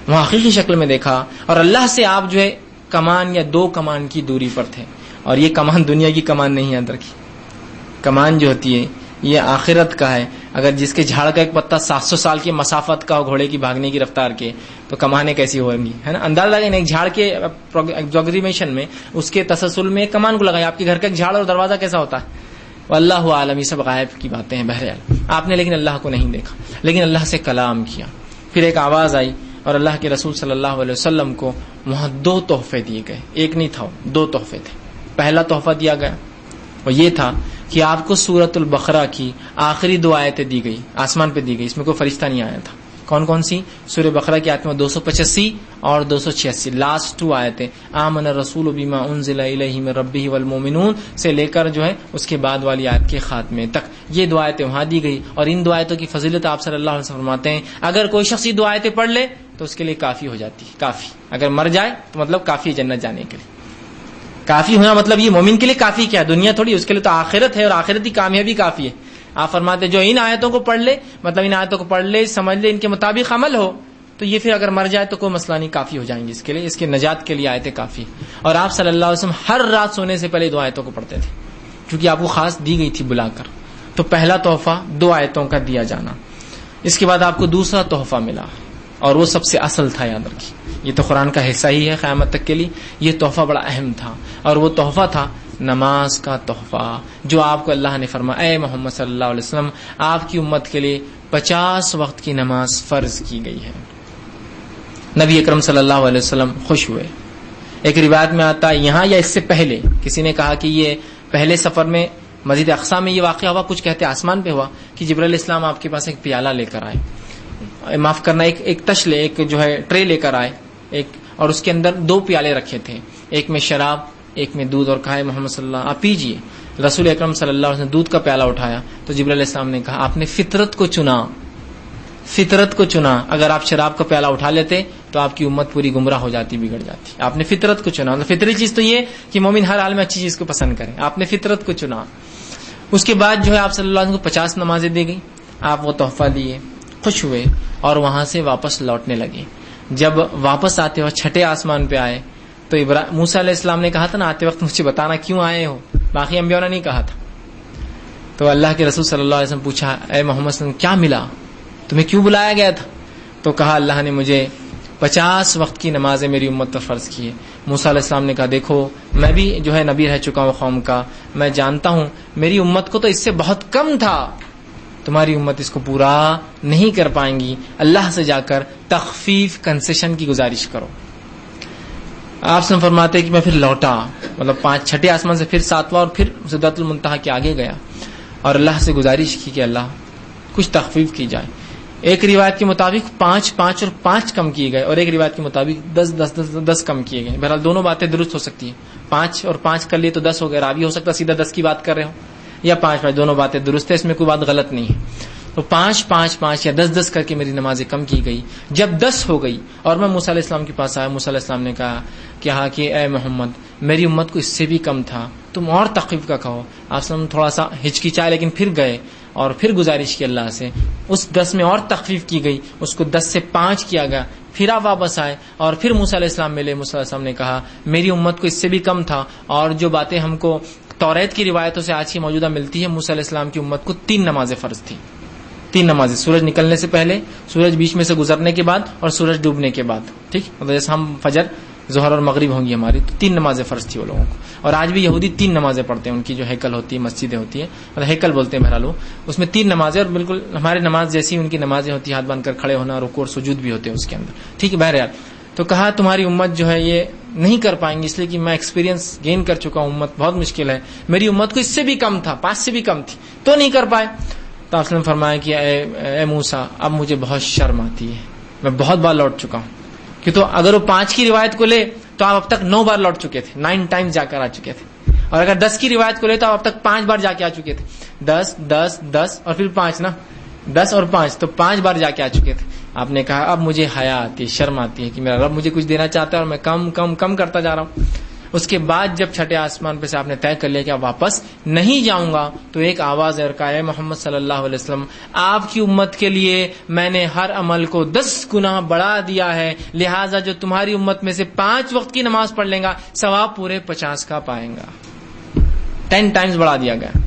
وہاں حقیقی شکل میں دیکھا. اور اللہ سے آپ جو ہے کمان یا 2 کمان کی دوری پر تھے، اور یہ کمان دنیا کی کمان نہیں ہے، اندر کی کمان جو ہوتی ہے یہ آخرت کا ہے. اگر جس کے جھاڑ کا ایک پتا 700 سال کی مسافت کا ہو گھوڑے کی بھاگنے کی رفتار کے، تو کمانیں کیسی ہوں گی، ہے نا. اندازہ لگائیں ایک جھاڑ کے ایگزاگریمیشن میں اس کے تسلسل میں ایک کمان کو لگایا، آپ کے گھر کا ایک جھاڑ اور دروازہ کیسا ہوتا ہے. واللہ عالم، یہ سب غائب کی باتیں ہیں. بہرحال آپ نے لیکن اللہ کو نہیں دیکھا، لیکن اللہ سے کلام کیا. پھر ایک آواز آئی اور اللہ کے رسول صلی اللہ علیہ وسلم کو وہاں 2 تحفے دیے گئے. ایک نہیں تھا، 2 تحفے تھے. پہلا تحفہ دیا گیا وہ یہ تھا کہ آپ کو سورۃ البقرہ کی آخری 2 آیتیں دی گئی، آسمان پہ دی گئی، اس میں کوئی فرشتہ نہیں آیا تھا. کون کون سی؟ سورہ بقرہ کی آیت میں 285 اور 286، لاسٹ 2 آیتیں آمن الرسول بما انزل الیہ من ربہ والمؤمنون سے لے کر جو ہے اس کے بعد والی آیت کے خاتمے تک، یہ 2 آیتیں وہاں دی گئی. اور ان 2 آیتوں کی فضیلت آپ صلی اللہ علیہ وسلم فرماتے ہیں اگر کوئی شخص 2 آیتیں پڑھ لے تو اس کے لیے کافی ہو جاتی ہے. کافی، اگر مر جائے تو مطلب کافی جنت جانے کے لیے. کافی ہونا مطلب یہ مومن کے لیے کافی کیا، دنیا تھوڑی، اس کے لیے تو آخرت ہے اور آخرتی کامیابی کافی ہے. آپ فرماتے جو ان آیتوں کو پڑھ لے، مطلب ان آیتوں کو پڑھ لے، سمجھ لے، ان کے مطابق عمل ہو تو یہ پھر اگر مر جائے تو کوئی مسئلہ نہیں، کافی ہو جائیں گے اس کے لیے، اس کے نجات کے لیے آیتیں کافی. اور آپ صلی اللہ علیہ وسلم ہر رات سونے سے پہلے 2 آیتوں کو پڑھتے تھے، کیونکہ آپ کو خاص دی گئی تھی بلا کر. تو پہلا تحفہ 2 آیتوں کا دیا جانا. اس کے بعد آپ کو دوسرا تحفہ ملا اور وہ سب سے اصل تھا. یاد رکھیے یہ تو قرآن کا حصہ ہی ہے قیامت تک کے لیے. یہ تحفہ بڑا اہم تھا اور وہ تحفہ تھا نماز کا تحفہ، جو آپ کو اللہ نے فرمایا اے محمد صلی اللہ علیہ وسلم آپ کی امت کے لیے 50 وقت کی نماز فرض کی گئی ہے. نبی اکرم صلی اللہ علیہ وسلم خوش ہوئے. ایک روایت میں آتا ہے یہاں یا اس سے پہلے کسی نے کہا کہ یہ پہلے سفر میں مسجد اقصی میں یہ واقعہ ہوا، کچھ کہتے آسمان پہ ہوا کہ جبرائیل علیہ السلام آپ کے پاس ایک پیالہ لے کر آئے، معاف کرنا ایک تشلے، ایک جو ہے ٹرے لے کر آئے ایک، اور اس کے اندر 2 پیالے رکھے تھے، ایک میں شراب ایک میں دودھ، اور کہا محمد صلی اللہ آپ پیجئے. رسول اکرم صلی اللہ علیہ وسلم نے دودھ کا پیالہ اٹھایا تو جبرائیل علیہ السلام نے کہا آپ نے فطرت کو چنا، فطرت کو چنا. اگر آپ شراب کا پیالہ اٹھا لیتے تو آپ کی امت پوری گمراہ ہو جاتی، بگڑ جاتی. آپ نے فطرت کو چنا. فطری چیز تو یہ کہ مومن ہر حال میں اچھی چیز کو پسند کرے، آپ نے فطرت کو چنا. اس کے بعد جو ہے آپ صلی اللہ علیہ وسلم کو 50 نمازیں دی گئی، آپ وہ تحفہ دیے، خوش ہوئے اور وہاں سے واپس لوٹنے لگے. جب واپس آتے وقت 6 آسمان پہ آئے تو موسیٰ علیہ السلام نے کہا تھا نا آتے وقت مجھے بتانا کیوں آئے ہو، باقی انبیاء نے نہیں کہا تھا. تو اللہ کے رسول صلی اللہ علیہ وسلم پوچھا اے محمد صلی اللہ علیہ وسلم کیا ملا، تمہیں کیوں بلایا گیا تھا؟ تو کہا اللہ نے مجھے 50 وقت کی نمازیں میری امت پر فرض کی ہے. موسیٰ علیہ السلام نے کہا دیکھو میں بھی جو ہے نبی رہ چکا ہوں قوم کا، میں جانتا ہوں میری امت کو تو اس سے بہت کم تھا، تمہاری امت اس کو پورا نہیں کر پائیں گی، اللہ سے جا کر تخفیف کنسیشن کی گزارش کرو. آپ سے فرماتے ہیں کہ میں پھر لوٹا، مطلب 6 آسمان سے پھر 7واں اور پھر سدرۃ المنتہا کے آگے گیا اور اللہ سے گزارش کی کہ اللہ کچھ تخفیف کی جائے. ایک روایت کے مطابق 5 اور 5 کم کیے گئے اور ایک روایت کے مطابق 10 کم کیے گئے. بہرحال دونوں باتیں درست ہو سکتی ہیں، 5 اور 5 کر لیے تو 10 ہو گئے، راوی ہو سکتا سیدھا 10 کی بات کر رہے ہو یا 5 دونوں باتیں درست ہے، اس میں کوئی بات غلط نہیں ہے. تو 5 یا 10 کر کے میری نمازیں کم کی گئی. جب 10 ہو گئی اور میں موسیٰ علیہ السلام کے پاس آیا، موسیٰ علیہ السلام نے کہا کہ اے محمد میری امت کو اس سے بھی کم تھا، تم اور تخفیف کا کہو. آپ وسلم تھوڑا سا ہچکچائے لیکن پھر گئے اور پھر گزارش کی اللہ سے، اس 10 میں اور تخفیف کی گئی، اس کو 10 سے 5 کیا گیا. پھر آپ واپس آئے اور پھر موسیٰ علیہ السلام ملے. موسیٰ علیہ السلام نے کہا میری امت کو اس سے بھی کم تھا، اور جو باتیں ہم کو توریت کی روایتوں سے آج کی موجودہ ملتی ہے، موسیٰ علیہ السلام کی امت کو 3 نمازیں فرض تھی. 3 نمازیں، سورج نکلنے سے پہلے، سورج بیچ میں سے گزرنے کے بعد اور سورج ڈوبنے کے بعد. ٹھیک، مطلب جیسے ہم فجر ظہر اور مغرب ہوں گی ہماری، تو 3 نمازیں فرض تھی وہ لوگوں کو. اور آج بھی یہودی 3 نمازیں پڑھتے ہیں، ان کی جو ہیکل ہوتی ہے، مسجدیں ہوتی ہیں، مطلب ہیکل بولتے ہیں بہرحال، اس میں 3 نمازیں اور بالکل ہمارے نماز جیسی ان کی نمازیں ہوتی ہیں، ہاتھ باندھ کر کھڑے ہونا، رکوع اور سجود بھی ہوتے ہیں اس کے اندر. ٹھیک ہے بہرحال. تو کہا تمہاری امت جو ہے یہ نہیں کر پائیں گی، اس لیے کہ میں ایکسپیرینس گین کر چکا ہوں، امت بہت مشکل ہے. میری امت کو اس سے بھی کم تھا، 5 سے بھی کم تھی تو نہیں کر پائے. تو آپ نے فرمایا کہ اے موسیٰ اب مجھے بہت شرم آتی ہے، میں بہت بار لوٹ چکا ہوں. کہ تو اگر وہ 5 کی روایت کو لے تو آپ اب تک 9 بار لوٹ چکے تھے، 9 ٹائمز جا کر آ چکے تھے. اور اگر 10 کی روایت کو لے تو آپ اب تک 5 بار جا کے آ چکے تھے. 10 اور پھر 5 نا، 10 اور 5 تو 5 بار جا کے آ چکے تھے. آپ نے کہا اب مجھے حیا آتی ہے، شرم آتی ہے کہ میرا رب مجھے کچھ دینا چاہتا ہے اور میں کم کرتا جا رہا ہوں. اس کے بعد جب 6 آسمان پہ سے آپ نے طے کر لیا کہ آپ واپس نہیں جاؤں گا، تو ایک آواز ہے اے محمد صلی اللہ علیہ وسلم آپ کی امت کے لیے میں نے ہر عمل کو 10 گنا بڑھا دیا ہے، لہٰذا جو تمہاری امت میں سے 5 وقت کی نماز پڑھ لیں گا ثواب پورے 50 کا پائیں گا. 10 ٹائمز بڑھا دیا گیا.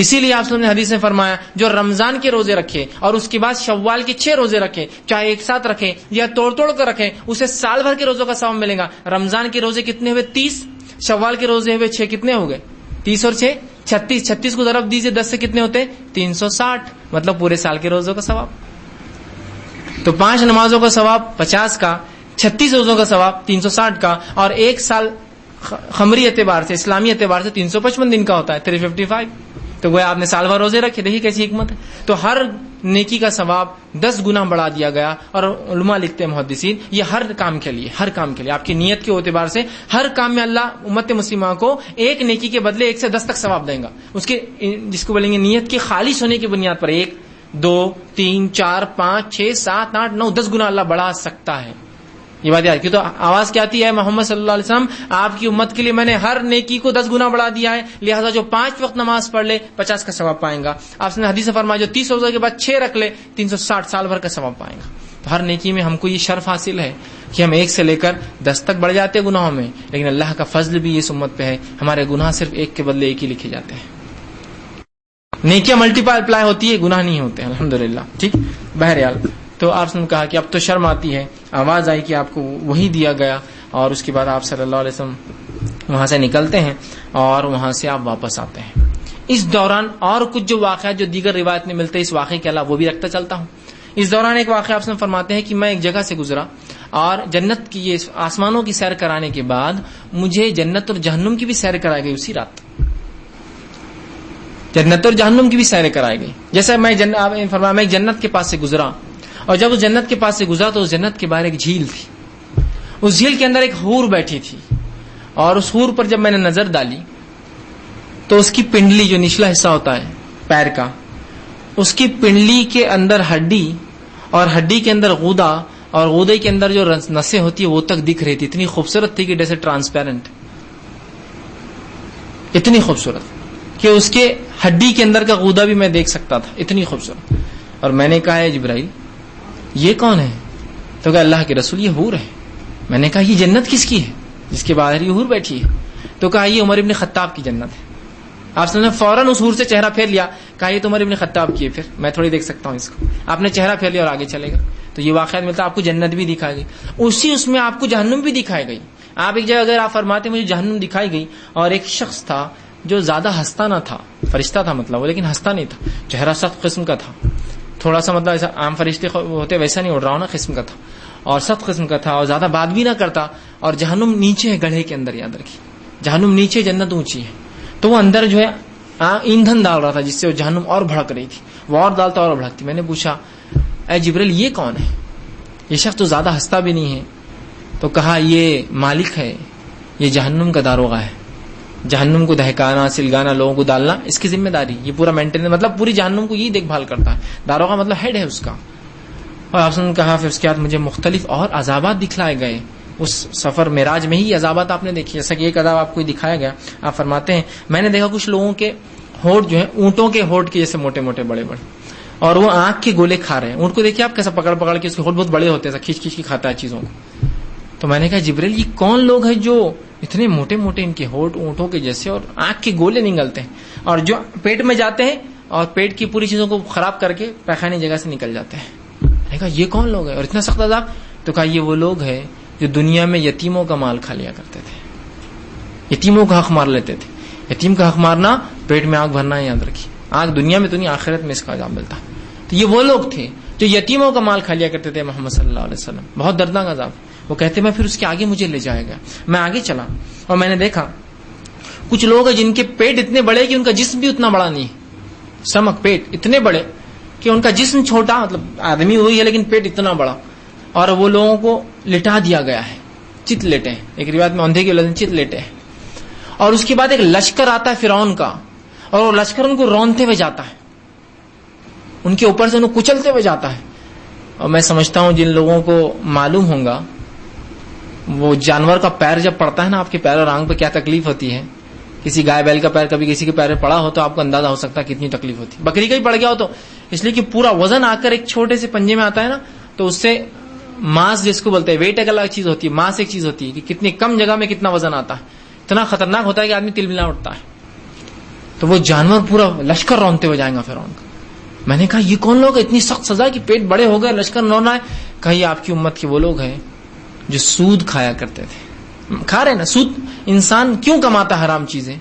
اسی لیے آپ نے حدیث میں فرمایا جو رمضان کے روزے رکھے اور اس کے بعد شوال کے 6 روزے رکھے، چاہے ایک ساتھ رکھے یا توڑ کر رکھے، اسے سال بھر کے روزوں کا ثواب ملے گا. رمضان کے روزے کتنے ہوئے؟ 30. شوال کے روزے ہوئے 6، کتنے ہو گئے؟ 30 اور 6 36. 36 کو ضرب دیجیے 10 سے کتنے ہوتے؟ 360، مطلب پورے سال کے روزوں کا ثواب. تو 5 نمازوں کا ثواب 50 کا، 36 روزوں کا ثواب 360 کا، اور ایک سال خمری اعتبار سے، اسلامی اعتبار سے 355 دن کا ہوتا ہے، 355. تو وہ آپ نے سال بھر روزے رکھے، دیکھیے کیسی حکمت ہے. تو ہر نیکی کا ثواب 10 گنا بڑھا دیا گیا. اور علماء لکھتے ہیں محدثین یہ ہر کام کے لیے آپ کی نیت کے اعتبار سے ہر کام میں اللہ امت مسلمہ کو ایک نیکی کے بدلے 1 سے 10 تک ثواب دیں گا. اس کے جس کو بولیں گے نیت کے خالص ہونے کی بنیاد پر 1 2 3 4 5 6 7 8 9 10 گنا اللہ بڑھا سکتا ہے. یہ بات یاد کی. تو آواز کیا آتی ہے؟ محمد صلی اللہ علیہ وسلم آپ کی امت کے لیے میں نے ہر نیکی کو 10 گنا بڑھا دیا ہے، لہٰذا جو 5 وقت نماز پڑھ لے 50 کا ثواب پائیں گا. آپ نے حدیث فرمایا جو 30 روزہ کے بعد 6 رکھ لے 360 سال بھر کا ثواب پائیں گا. تو ہر نیکی میں ہم کو یہ شرف حاصل ہے کہ ہم 1 سے لے کر 10 تک بڑھ جاتے گناہوں میں، لیکن اللہ کا فضل بھی اس امت پہ ہے، ہمارے گناہ صرف 1 کے بدلے 1 ہی لکھے جاتے ہیں. نیکیاں ملٹی پلائی ہوتی ہے، گناہ نہیں ہوتے الحمدللہ. ٹھیک. بہرحال تو آپ نے کہا کہ اب تو شرم آتی ہے، آواز آئی کہ آپ کو وہی دیا گیا، اور اس کے بعد آپ صلی اللہ علیہ وسلم وہاں سے نکلتے ہیں اور وہاں سے آپ واپس آتے ہیں. اس دوران اور کچھ جو واقعات جو دیگر روایت میں ملتے ہیں اس واقعے کے علاوہ وہ بھی رکھتا چلتا ہوں. اس دوران ایک واقعہ آپ سے فرماتے ہیں کہ میں ایک جگہ سے گزرا اور جنت کی یہ آسمانوں کی سیر کرانے کے بعد مجھے جنت اور جہنم کی بھی سیر کرائی گئی. اسی رات جنت اور جہنم کی بھی سیر کرائی گئی. جیسا میں فرمایا میں ایک جنت کے پاس سے گزرا، اور جب اس جنت کے پاس سے گزرا تو اس جنت کے باہر ایک جھیل تھی. اس جھیل کے اندر ایک حور بیٹھی تھی، اور اس حور پر جب میں نے نظر ڈالی تو اس کی پنڈلی جو نچلا حصہ ہوتا ہے پیر کا، اس کی پنڈلی کے اندر ہڈی، اور ہڈی کے اندر غودا، اور غودے کے اندر جو نسیں ہوتی ہے وہ تک دکھ رہی تھی. اتنی خوبصورت تھی کہ جیسے ٹرانسپیرنٹ، اتنی خوبصورت کہ اس کے ہڈی کے اندر کا غودا بھی میں دیکھ سکتا تھا، اتنی خوبصورت. اور میں نے کہا ہے جبرائیل یہ کون ہے؟ تو کہ اللہ کے رسول یہ حور ہے. میں نے کہا یہ جنت کس کی ہے جس کے باہر یہ حور بیٹھی ہے؟ تو کہا یہ عمر ابن خطاب کی جنت ہے. آپ نے فوراً اس حور سے چہرہ پھیر لیا، کہا یہ تو عمر ابن خطاب کی ہے، پھر میں تھوڑی دیکھ سکتا ہوں اس کو. آپ نے چہرہ پھیر لیا اور آگے چلے گئے. تو یہ واقعات ملتا ہے آپ کو جنت بھی دکھائی گئی، اس میں آپ کو جہنم بھی دکھائی گئی. آپ ایک جگہ اگر آپ فرماتے مجھے جہنم دکھائی گئی، اور ایک شخص تھا جو زیادہ ہنستا نہ تھا، فرشتہ تھا مطلب وہ، لیکن ہنستا نہیں تھا، چہرہ سخت قسم کا تھا، تھوڑا سا مطلب ایسا عام فرشتے ہوتے ویسا نہیں اڑ رہا ہوں نا قسم کا تھا، اور سخت قسم کا تھا، اور زیادہ بات بھی نہ کرتا. اور جہنم نیچے ہے گڑھے کے اندر، یاد رکھیے جہنم نیچے، جنت اونچی ہے. تو وہ اندر جو ہے ایندھن ڈال رہا تھا جس سے وہ جہنم اور بھڑک رہی تھی، وہ اور ڈالتا اور بھڑکتی. میں نے پوچھا اے جبریل یہ کون ہے؟ یہ شخص تو زیادہ ہنستا بھی نہیں ہے. تو کہا یہ مالک ہے، یہ جہنم کا داروغہ ہے، جہنم کو دہکانا سلگانا لوگوں کو ڈالنا اس کی ذمہ داری، یہ پورا مینٹین مطلب پوری جہنم کو یہی دیکھ بھال کرتا ہے. داروغہ مطلب ہیڈ ہے اس کا. اور آپ نے کہا پھر اس کے بعد مجھے مختلف اور عذابات دکھلائے گئے. اس سفر معراج میں ہی عذابات آپ نے دیکھی، جیسا کہ ایک عذاب آپ کو دکھایا گیا. آپ فرماتے ہیں میں نے دیکھا کچھ لوگوں کے ہونٹ جو ہیں اونٹوں کے ہونٹ کے جیسے موٹے موٹے بڑے بڑے، اور وہ آنکھ کے گولے کھا رہے ہیں. اونٹ کو دیکھیے آپ کیسا پکڑ پکڑ کے، اس کے ہونٹ بہت بڑے ہوتے ہیں، کھینچ کھینچ کے کھاتا ہے چیزوں کو. تو میں نے کہا جبریل یہ کون لوگ ہیں جو اتنے موٹے موٹے ان کے ہونٹ اونٹوں کے جیسے، اور آنکھ کے گولے نگلتے ہیں، اور جو پیٹ میں جاتے ہیں اور پیٹ کی پوری چیزوں کو خراب کر کے پیخانے جگہ سے نکل جاتے ہیں. میں نے کہا یہ کون لوگ ہیں اور اتنا سخت عذاب؟ تو کہا یہ وہ لوگ ہیں جو دنیا میں یتیموں کا مال کھا لیا کرتے تھے، یتیموں کا حق مار لیتے تھے. یتیم کا حق مارنا پیٹ میں آگ بھرنا ہے، یاد رکھیے. آگ دنیا میں تو نہیں، آخرت میں اس کا عذاب ملتا. تو یہ وہ لوگ تھے جو یتیموں کا مال کھا لیا کرتے تھے محمد صلی اللہ علیہ وسلم. بہت دردناک عذاب. وہ کہتے میں پھر اس کے آگے مجھے لے جائے گا. میں آگے چلا اور میں نے دیکھا کچھ لوگ ہیں جن کے پیٹ اتنے بڑے کہ ان کا جسم بھی اتنا بڑا نہیں ہے. سمک پیٹ اتنے بڑے کہ ان کا جسم چھوٹا، مطلب آدمی وہی ہے لیکن پیٹ اتنا بڑا. اور وہ لوگوں کو لٹا دیا گیا ہے، چت لیٹے ہیں. ایک روایت میں اندھے کی وجہ سے چت لیٹے ہیں. اور اس کے بعد ایک لشکر آتا ہے فرعون کا، اور وہ لشکر ان کو رونتے ہوئے جاتا ہے، ان کے اوپر سے انہیں کچلتے ہوئے جاتا ہے. اور میں سمجھتا ہوں جن لوگوں کو معلوم ہوگا وہ جانور کا پیر جب پڑتا ہے نا آپ کے پیر اور آنکھ پہ کیا تکلیف ہوتی ہے. کسی گائے بیل کا پیر کبھی کسی کے پیر پہ پڑا ہو تو آپ کو اندازہ ہو سکتا ہے کتنی تکلیف ہوتی ہے. بکری کا ہی پڑ گیا ہو تو، اس لیے کہ پورا وزن آ کر ایک چھوٹے سے پنجے میں آتا ہے نا، تو اس سے ماس جس کو بولتے ہیں ویٹ ایک الگ چیز ہوتی ہے، ماس ایک چیز ہوتی ہے کہ کتنی کم جگہ میں کتنا وزن آتا ہے. اتنا خطرناک ہوتا ہے کہ آدمی تلملا اٹھتا ہے. تو وہ جانور پورا لشکر رونتے ہوئے جائیں گا فرعون کا. میں نے کہا یہ کون لوگ ہیں؟ اتنی سخت سزا کہ پیٹ بڑے ہو گئے لشکر رونا ہے. کہا یہ آپ کی امت کے وہ لوگ ہیں جو سود کھایا کرتے تھے. کھا رہے نا سود. انسان کیوں کماتا حرام چیزیں؟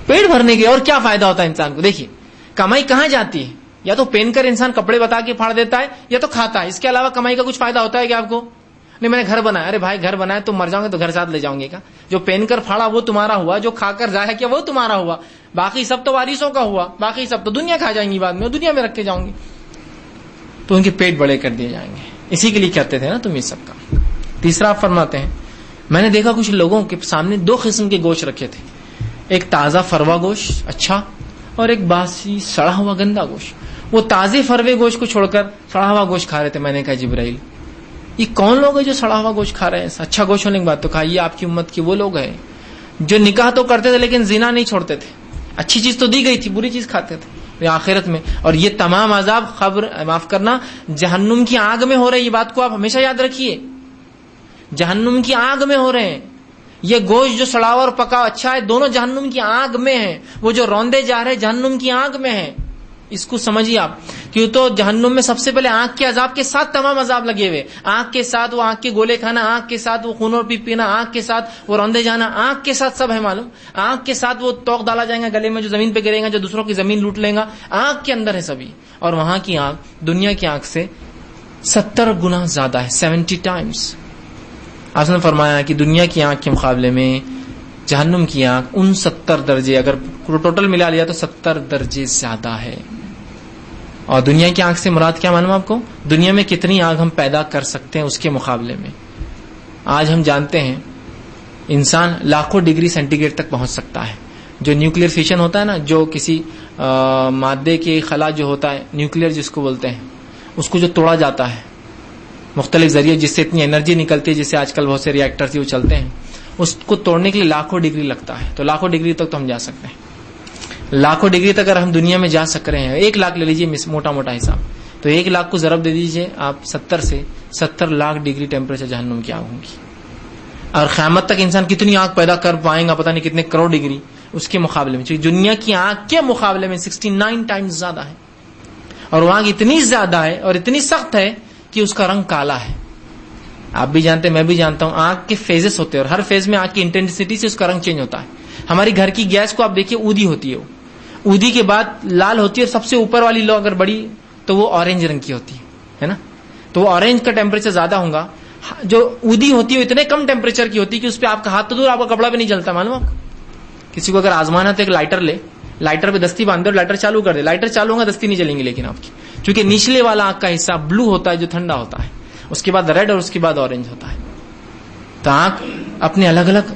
پیٹ بھرنے کے. اور کیا فائدہ ہوتا ہے انسان کو؟ دیکھیے کمائی کہاں جاتی ہے؟ یا تو پہن کر انسان کپڑے بتا کے پھاڑ دیتا ہے، یا تو کھاتا ہے. اس کے علاوہ کمائی کا کچھ فائدہ ہوتا ہے کہ آپ کو؟ نہیں میں نے گھر بنایا. ارے بھائی گھر بنایا تو مر جاؤں گے تو گھر ساتھ لے جاؤں گے کیا؟ جو پہن کر پھاڑا وہ تمہارا ہوا، جو کھا کر ضائع کیا وہ تمہارا ہوا، باقی سب تو وارثوں کا ہوا. باقی سب تو دنیا کھا جائیں گی بعد میں، دنیا میں رکھ کے جاؤں گی. تو ان کے پیٹ بڑے کر دیے جائیں گے. اسی کے لیے کہتے تھے نا تم یہ سب کا. تیسرا آپ فرماتے ہیں میں نے دیکھا کچھ لوگوں کے سامنے 2 قسم کے گوشت رکھے تھے. ایک تازہ فروا گوشت اچھا، اور ایک باسی سڑا ہوا گندا گوشت. وہ تازے فروے گوشت کو چھوڑ کر سڑا ہوا گوشت کھا رہے تھے. میں نے کہا جبرائیل یہ کون لوگ ہیں جو سڑا ہوا گوشت کھا رہے ہیں؟ اچھا گوشت ہونے کے بعد تو کہا یہ آپ کی امت کے وہ لوگ ہیں جو نکاح تو کرتے تھے لیکن زنا نہیں چھوڑتے تھے. اچھی چیز تو دی گئی تھی، بری چیز کھاتے تھے آخرت میں. اور یہ تمام عذاب معاف کرنا جہنم کی آگ میں ہو رہے ہیں. یہ بات کو آپ ہمیشہ یاد رکھیے، جہنم کی آگ میں ہو رہے ہیں. یہ گوشت جو سڑا ہوا اور پکا اچھا ہے، دونوں جہنم کی آگ میں ہیں. وہ جو روندے جا رہے جہنم کی آگ میں ہیں. اس کو سمجھیے آپ، کیوں تو جہنم میں سب سے پہلے آنکھ کے عذاب کے ساتھ تمام عذاب لگے ہوئے. آنکھ کے ساتھ وہ آنکھ کے گولے کھانا، آنکھ کے ساتھ وہ خون اور پیپ پینا، آنکھ کے ساتھ وہ روندے جانا، آنکھ کے ساتھ سب ہے معلوم. آنکھ کے ساتھ وہ توق ڈالا جائے گا گلے میں جو زمین پہ گرے گا، جو دوسروں کی زمین لوٹ لیں گا، آنکھ کے اندر ہے سبھی. اور وہاں کی آنکھ دنیا کی آنکھ سے 70 گنا زیادہ ہے، 70 ٹائمز. آپ نے فرمایا کہ دنیا کی آنکھ کے مقابلے میں جہنم کی آنکھ 69 درجے، اگر ٹوٹل ملا لیا تو 70 درجے زیادہ ہے. اور دنیا کی آنکھ سے مراد کیا معلوم آپ کو؟ دنیا میں کتنی آگ ہم پیدا کر سکتے ہیں اس کے مقابلے میں. آج ہم جانتے ہیں انسان لاکھوں ڈگری سینٹی گریڈ تک پہنچ سکتا ہے. جو نیوکلیر فیشن ہوتا ہے نا، جو کسی مادے کے خلا جو ہوتا ہے نیوکلیر جس کو بولتے ہیں، اس کو جو توڑا جاتا ہے مختلف ذریعے، جس سے اتنی انرجی نکلتی ہے، جس سے آج کل بہت سے ریئیکٹرز وہ چلتے ہیں، اس کو توڑنے کے لیے لاکھوں ڈگری لگتا ہے. تو لاکھوں ڈگری تک تو ہم جا سکتے ہیں. لاکھوں ڈگری تک اگر ہم دنیا میں جا سک رہے ہیں، 1 لاکھ لے لیجیے موٹا موٹا حساب، تو 1 لاکھ کو ضرب دے دیجیے آپ 70 سے، 70 لاکھ ڈگری ٹیمپریچر جہنم کی آگ ہوگی. اور قیامت تک انسان کتنی آگ پیدا کر پائیں گا پتہ نہیں کتنے کروڑ ڈگری اس کے مقابلے میں. دنیا کی آگ کے مقابلے میں 69 ٹائمز زیادہ ہے. اور وہ آگ اتنی زیادہ ہے اور اتنی سخت ہے کہ اس کا رنگ کالا ہے. آپ بھی جانتے ہیں، میں بھی جانتا ہوں، آگ کے فیزز ہوتے ہیں اور ہر فیز میں آگ کی انٹینسٹی سے اس کا رنگ چینج ہوتا ہے. ہماری گھر کی گیس کو آپ دیکھیے، اودی ہوتی ہے، اودی کے بعد لال ہوتی ہے، اور سب سے اوپر والی لو اگر بڑی تو وہ اورنج رنگ کی ہوتی ہے نا. تو وہ اورنج کا ٹیمپریچر زیادہ ہوگا. جو اودی ہوتی ہے وہ اتنے کم ٹیمپریچر کی ہوتی ہے کہ اس پہ آپ کا ہاتھ تو دور، آپ کا کپڑا بھی نہیں جلتا. معلوم آپ کسی کو اگر آزمانا تو ایک لائٹر لے، لائٹر پہ دستی باندھ دے اور لائٹر چالو کر دے. لائٹر چالو ہوگا دستی نہیں جلیں گی لیکن آپ کی، کیونکہ نچلے والا آنکھ کا حصہ بلو ہوتا ہے جو ٹھنڈا ہوتا ہے، اس کے بعد ریڈ اور اس کے بعد اورنج ہوتا ہے. تو آنکھ اپنے الگ الگ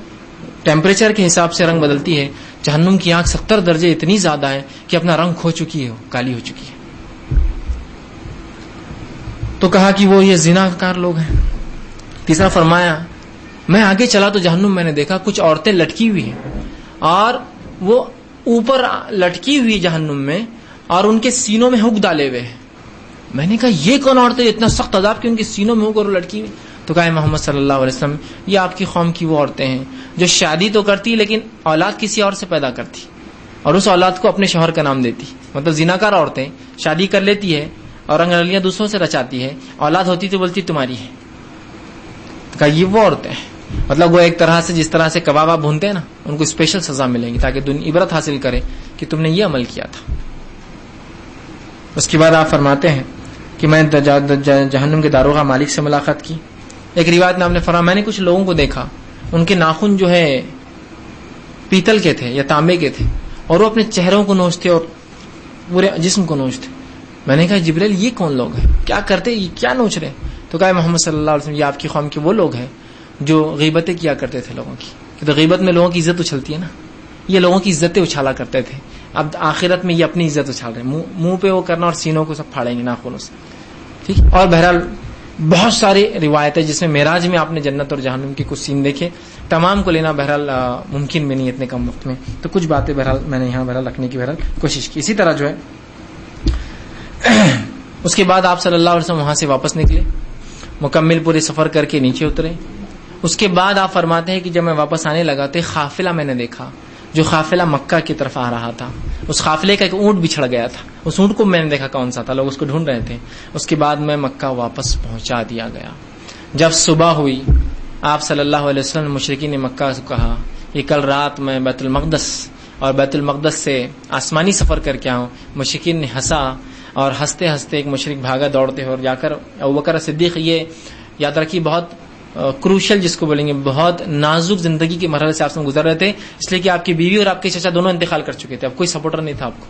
ٹیمپریچر کے حساب سے رنگ بدلتی ہے. جہنم کی آنکھ 70 درجے اتنی زیادہ ہے کہ اپنا رنگ کھو چکی ہے، کالی ہو چکی ہے. تو کہا کہ وہ یہ زنا کار لوگ ہیں. تیسرا فرمایا میں آگے چلا تو جہنم میں نے دیکھا کچھ عورتیں لٹکی ہوئی ہیں، اور وہ اوپر لٹکی ہوئی جہنم میں، اور ان کے سینوں میں ہک ڈالے ہوئے ہیں. میں نے کہا یہ کون عورتیں اتنا سخت عذاب کہ ان کے سینوں میں ہک اور لٹکی ہوئی؟ تو کہا محمد صلی اللہ علیہ وسلم یہ آپ کی قوم کی وہ عورتیں ہیں جو شادی تو کرتی لیکن اولاد کسی اور سے پیدا کرتی، اور اس اولاد کو اپنے شوہر کا نام دیتی. مطلب زناکار عورتیں شادی کر لیتی ہے اور رنگرلیاں دوسروں سے رچاتی ہے، اولاد ہوتی تو بولتی تمہاری ہے. تو کہا یہ وہ عورتیں ہیں. مطلب وہ ایک طرح سے جس طرح سے کبابا بھونتے ہیں نا، ان کو اسپیشل سزا ملے گی تاکہ دنیا عبرت حاصل کرے کہ تم نے یہ عمل کیا تھا. اس کے بعد آپ فرماتے ہیں کہ میں جہنم کے داروغہ مالک سے ملاقات کی. ایک روایت میں آپ نے فرمایا میں نے کچھ لوگوں کو دیکھا، ان کے ناخن جو ہے پیتل کے تھے یا تانبے کے تھے، اور وہ اپنے چہروں کو نوچتے اور پورے جسم کو نوچتے. میں نے کہا جبریل یہ کون لوگ ہیں، کیا کرتے، یہ کیا نوچ رہے؟ تو کہا محمد صلی اللہ علیہ وسلم یہ آپ کی قوم کے وہ لوگ ہیں جو غیبتیں کیا کرتے تھے لوگوں کی. کہ تو غیبت میں لوگوں کی عزت اچھلتی ہے نا، یہ لوگوں کی عزتیں اچھالا کرتے تھے. اب آخرت میں یہ اپنی عزت اچھال رہے ہیں، منہ پہ وہ کرنا اور سینوں کو سب پھاڑیں گے ناخنوں سے. ٹھیک. اور بہرحال بہت ساری روایتیں جس میں معراج میں آپ نے جنت اور جہنم کی کچھ سین دیکھے، تمام کو لینا بہرحال ممکن بھی نہیں اتنے کم وقت میں. تو کچھ باتیں بہرحال میں نے یہاں بہرحال رکھنے کی بہرحال کوشش کی. اسی طرح جو ہے اس کے بعد آپ صلی اللہ علیہ وسلم وہاں سے واپس نکلے، مکمل پورے سفر کر کے نیچے اترے. اس کے بعد آپ فرماتے ہیں کہ جب میں واپس آنے لگا تو ایک قافلہ میں نے دیکھا جو قافلہ مکہ کی طرف آ رہا تھا. اس قافلے کا ایک اونٹ بچھڑ گیا تھا. اس اونٹ کو میں نے دیکھا کون سا تھا، لوگ اس کو ڈھونڈ رہے تھے. اس کے بعد میں مکہ واپس پہنچا دیا گیا. جب صبح ہوئی آپ صلی اللہ علیہ وسلم نے مشرکین نے مکہ سے کہا کہ کل رات میں بیت المقدس اور بیت المقدس سے آسمانی سفر کر کے آؤں. مشرکین نے ہنسا، اور ہنستے ہنستے ایک مشرک بھاگا دوڑتے اور جا کر ابوبکر صدیق، یہ یاد رکھیے بہت کروشل جس کو بولیں گے، بہت نازک زندگی کے مرحلے سے آپ سے گزر رہے تھے، اس لیے کہ آپ کی بیوی اور آپ کے چچا دونوں انتقال کر چکے تھے. اب کوئی سپورٹر نہیں تھا آپ کو.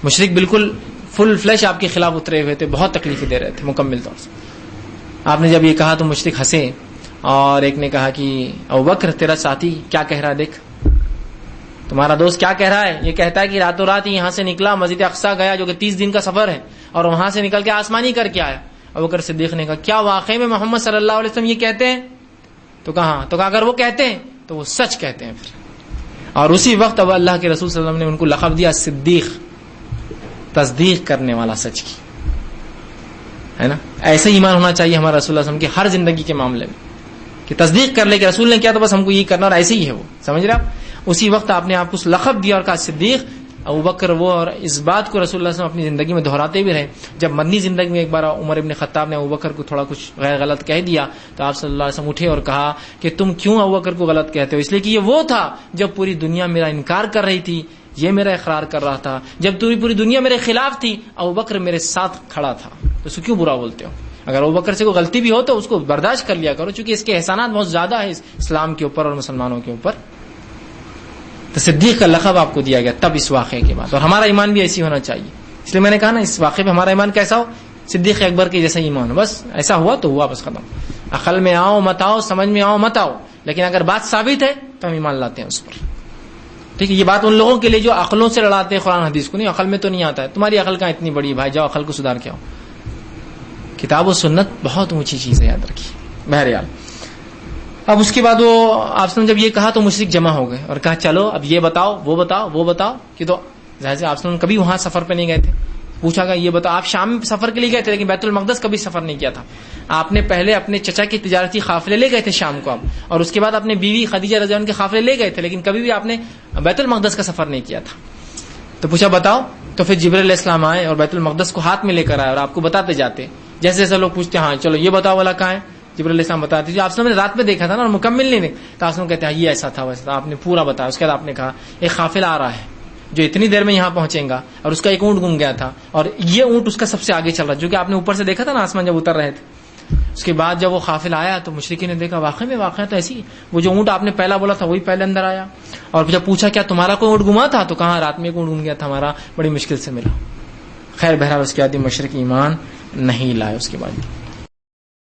مشرک بالکل فل فلیش آپ کے خلاف اترے ہوئے تھے، بہت تکلیفیں دے رہے تھے مکمل طور سے. آپ نے جب یہ کہا تو مشرک ہنسے، اور ایک نے کہا کہ ابوبکر تیرا ساتھی کیا کہہ رہا ہے، دیکھ تمہارا دوست کیا کہہ رہا ہے. یہ کہتا ہے کہ راتوں رات یہاں سے نکلا، مسجد اقصیٰ گیا جو کہ 30 دن کا سفر ہے، اور وہاں سے نکل کے آسمانی کر کے آیا، ابوبکر صدیق نے کہا کیا واقعی میں محمد صلی اللہ علیہ وسلم یہ کہتے ہیں؟ تو کہا اگر وہ کہتے ہیں تو وہ سچ کہتے ہیں پھر. اور اسی وقت اب اللہ کے رسول صلی اللہ علیہ وسلم نے ان کو لقب دیا صدیق، تصدیق کرنے والا سچ کی، ہے نا. ایسا ایمان ہونا چاہیے ہمارا رسول اللہ علیہ وسلم کی ہر زندگی کے معاملے میں کہ تصدیق کر لے کہ رسول نے کیا تو بس ہم کو یہ کرنا، اور ایسے ہی ہے وہ. سمجھ رہے آپ؟ اسی وقت آپ نے آپ کو لقب دیا اور کہا صدیق. ابوبکر وہ، اور اس بات کو رسول اللہ صلی اللہ علیہ وسلم اپنی زندگی میں دہراتے بھی رہے. جب مدنی زندگی میں ایک بار عمر ابن خطاب نے ابوبکر کو تھوڑا کچھ غیر غلط کہہ دیا تو آپ صلی اللہ علیہ وسلم اٹھے اور کہا کہ تم کیوں ابوبکر کو غلط کہتے ہو؟ اس لیے کہ یہ وہ تھا جب پوری دنیا میرا انکار کر رہی تھی، یہ میرا اقرار کر رہا تھا. جب پوری دنیا میرے خلاف تھی، ابوبکر میرے ساتھ کھڑا تھا، تو اس کو کیوں برا بولتے ہو؟ اگر ابوبکر سے کوئی غلطی بھی ہو تو اس کو برداشت کر لیا کرو، چونکہ اس کے احسانات بہت زیادہ ہیں اسلام کے اوپر اور مسلمانوں کے اوپر. تو صدیق کا لقب آپ کو دیا گیا تب اس واقعے کے بعد. اور ہمارا ایمان بھی ایسی ہونا چاہیے. اس لیے میں نے کہا نا اس واقعے میں ہمارا ایمان کیسا ہو؟ صدیق اکبر کے جیسا ایمان ہو. بس ایسا ہوا تو ہوا، بس ختم. عقل میں آؤ مت آؤ، سمجھ میں آؤ مت آؤ، لیکن اگر بات ثابت ہے تو ہم ایمان لاتے ہیں اس پر. ٹھیک ہے؟ یہ بات ان لوگوں کے لیے جو عقلوں سے لڑاتے ہیں قرآن حدیث کو. نہیں، عقل میں تو نہیں آتا ہے. تمہاری عقل کہاں اتنی بڑی بھائی، جاؤ عقل کو سدھار کے آؤ. کتاب و سنت بہت اونچی چیز ہے، یاد رکھیے. بہرحال اب اس کے بعد وہ آپ نے جب یہ کہا تو مشرک جمع ہو گئے اور کہا چلو اب یہ بتاؤ وہ بتاؤ وہ بتاؤ. کہ تو ظاہر سے آپ کبھی وہاں سفر پہ نہیں گئے تھے. پوچھا گیا یہ بتاؤ، آپ شام سفر کے لیے گئے تھے لیکن بیت المقدس کبھی سفر نہیں کیا تھا. آپ نے پہلے اپنے چچا کے تجارتی قافلے لے گئے تھے شام کو آپ، اور اس کے بعد اپنے بیوی خدیجہ رضی اللہ عنہا کے قافلے لے گئے تھے، لیکن کبھی بھی آپ نے بیت المقدس کا سفر نہیں کیا تھا. تو پوچھا بتاؤ. تو پھر جبرائیل علیہ السلام آئے اور بیت المقدس کو ہاتھ میں لے کر آئے اور آپ کو بتاتے جاتے. جیسے جیسے لوگ پوچھتے ہاں چلو یہ بتاؤ والا کہاں ہے، جبرائیل علیہ السلام بتاتے جو آپ نے رات میں دیکھا تھا نا اور مکمل نہیں دیکھا. تو آپ کہتے ہیں یہ ایسا تھا ویسا تھا. آپ نے پورا بتایا. اس کے بعد آپ نے کہا ایک قافلہ آ رہا ہے جو اتنی دیر میں یہاں پہنچے گا، اور اس کا ایک اونٹ گم گیا تھا اور یہ اونٹ اس کا سب سے آگے چل رہا ہے، جو کہ آپ نے اوپر سے دیکھا تھا نا آسمان جب اتر رہے تھے. اس کے بعد جب وہ قافلہ آیا تو مشرکین نے دیکھا واقعی میں واقعہ تو ایسی، وہ جو اونٹ آپ نے پہلا بولا تھا وہی پہلے اندر آیا. اور جب پوچھا کیا تمہارا کوئی اونٹ گما تھا؟ تو کہاں رات میں ایک اونٹ گم گیا تھا ہمارا، بڑی مشکل سے ملا. خیر بہرحال اس کے بعد مشرک ایمان نہیں لائے اس کے بعد.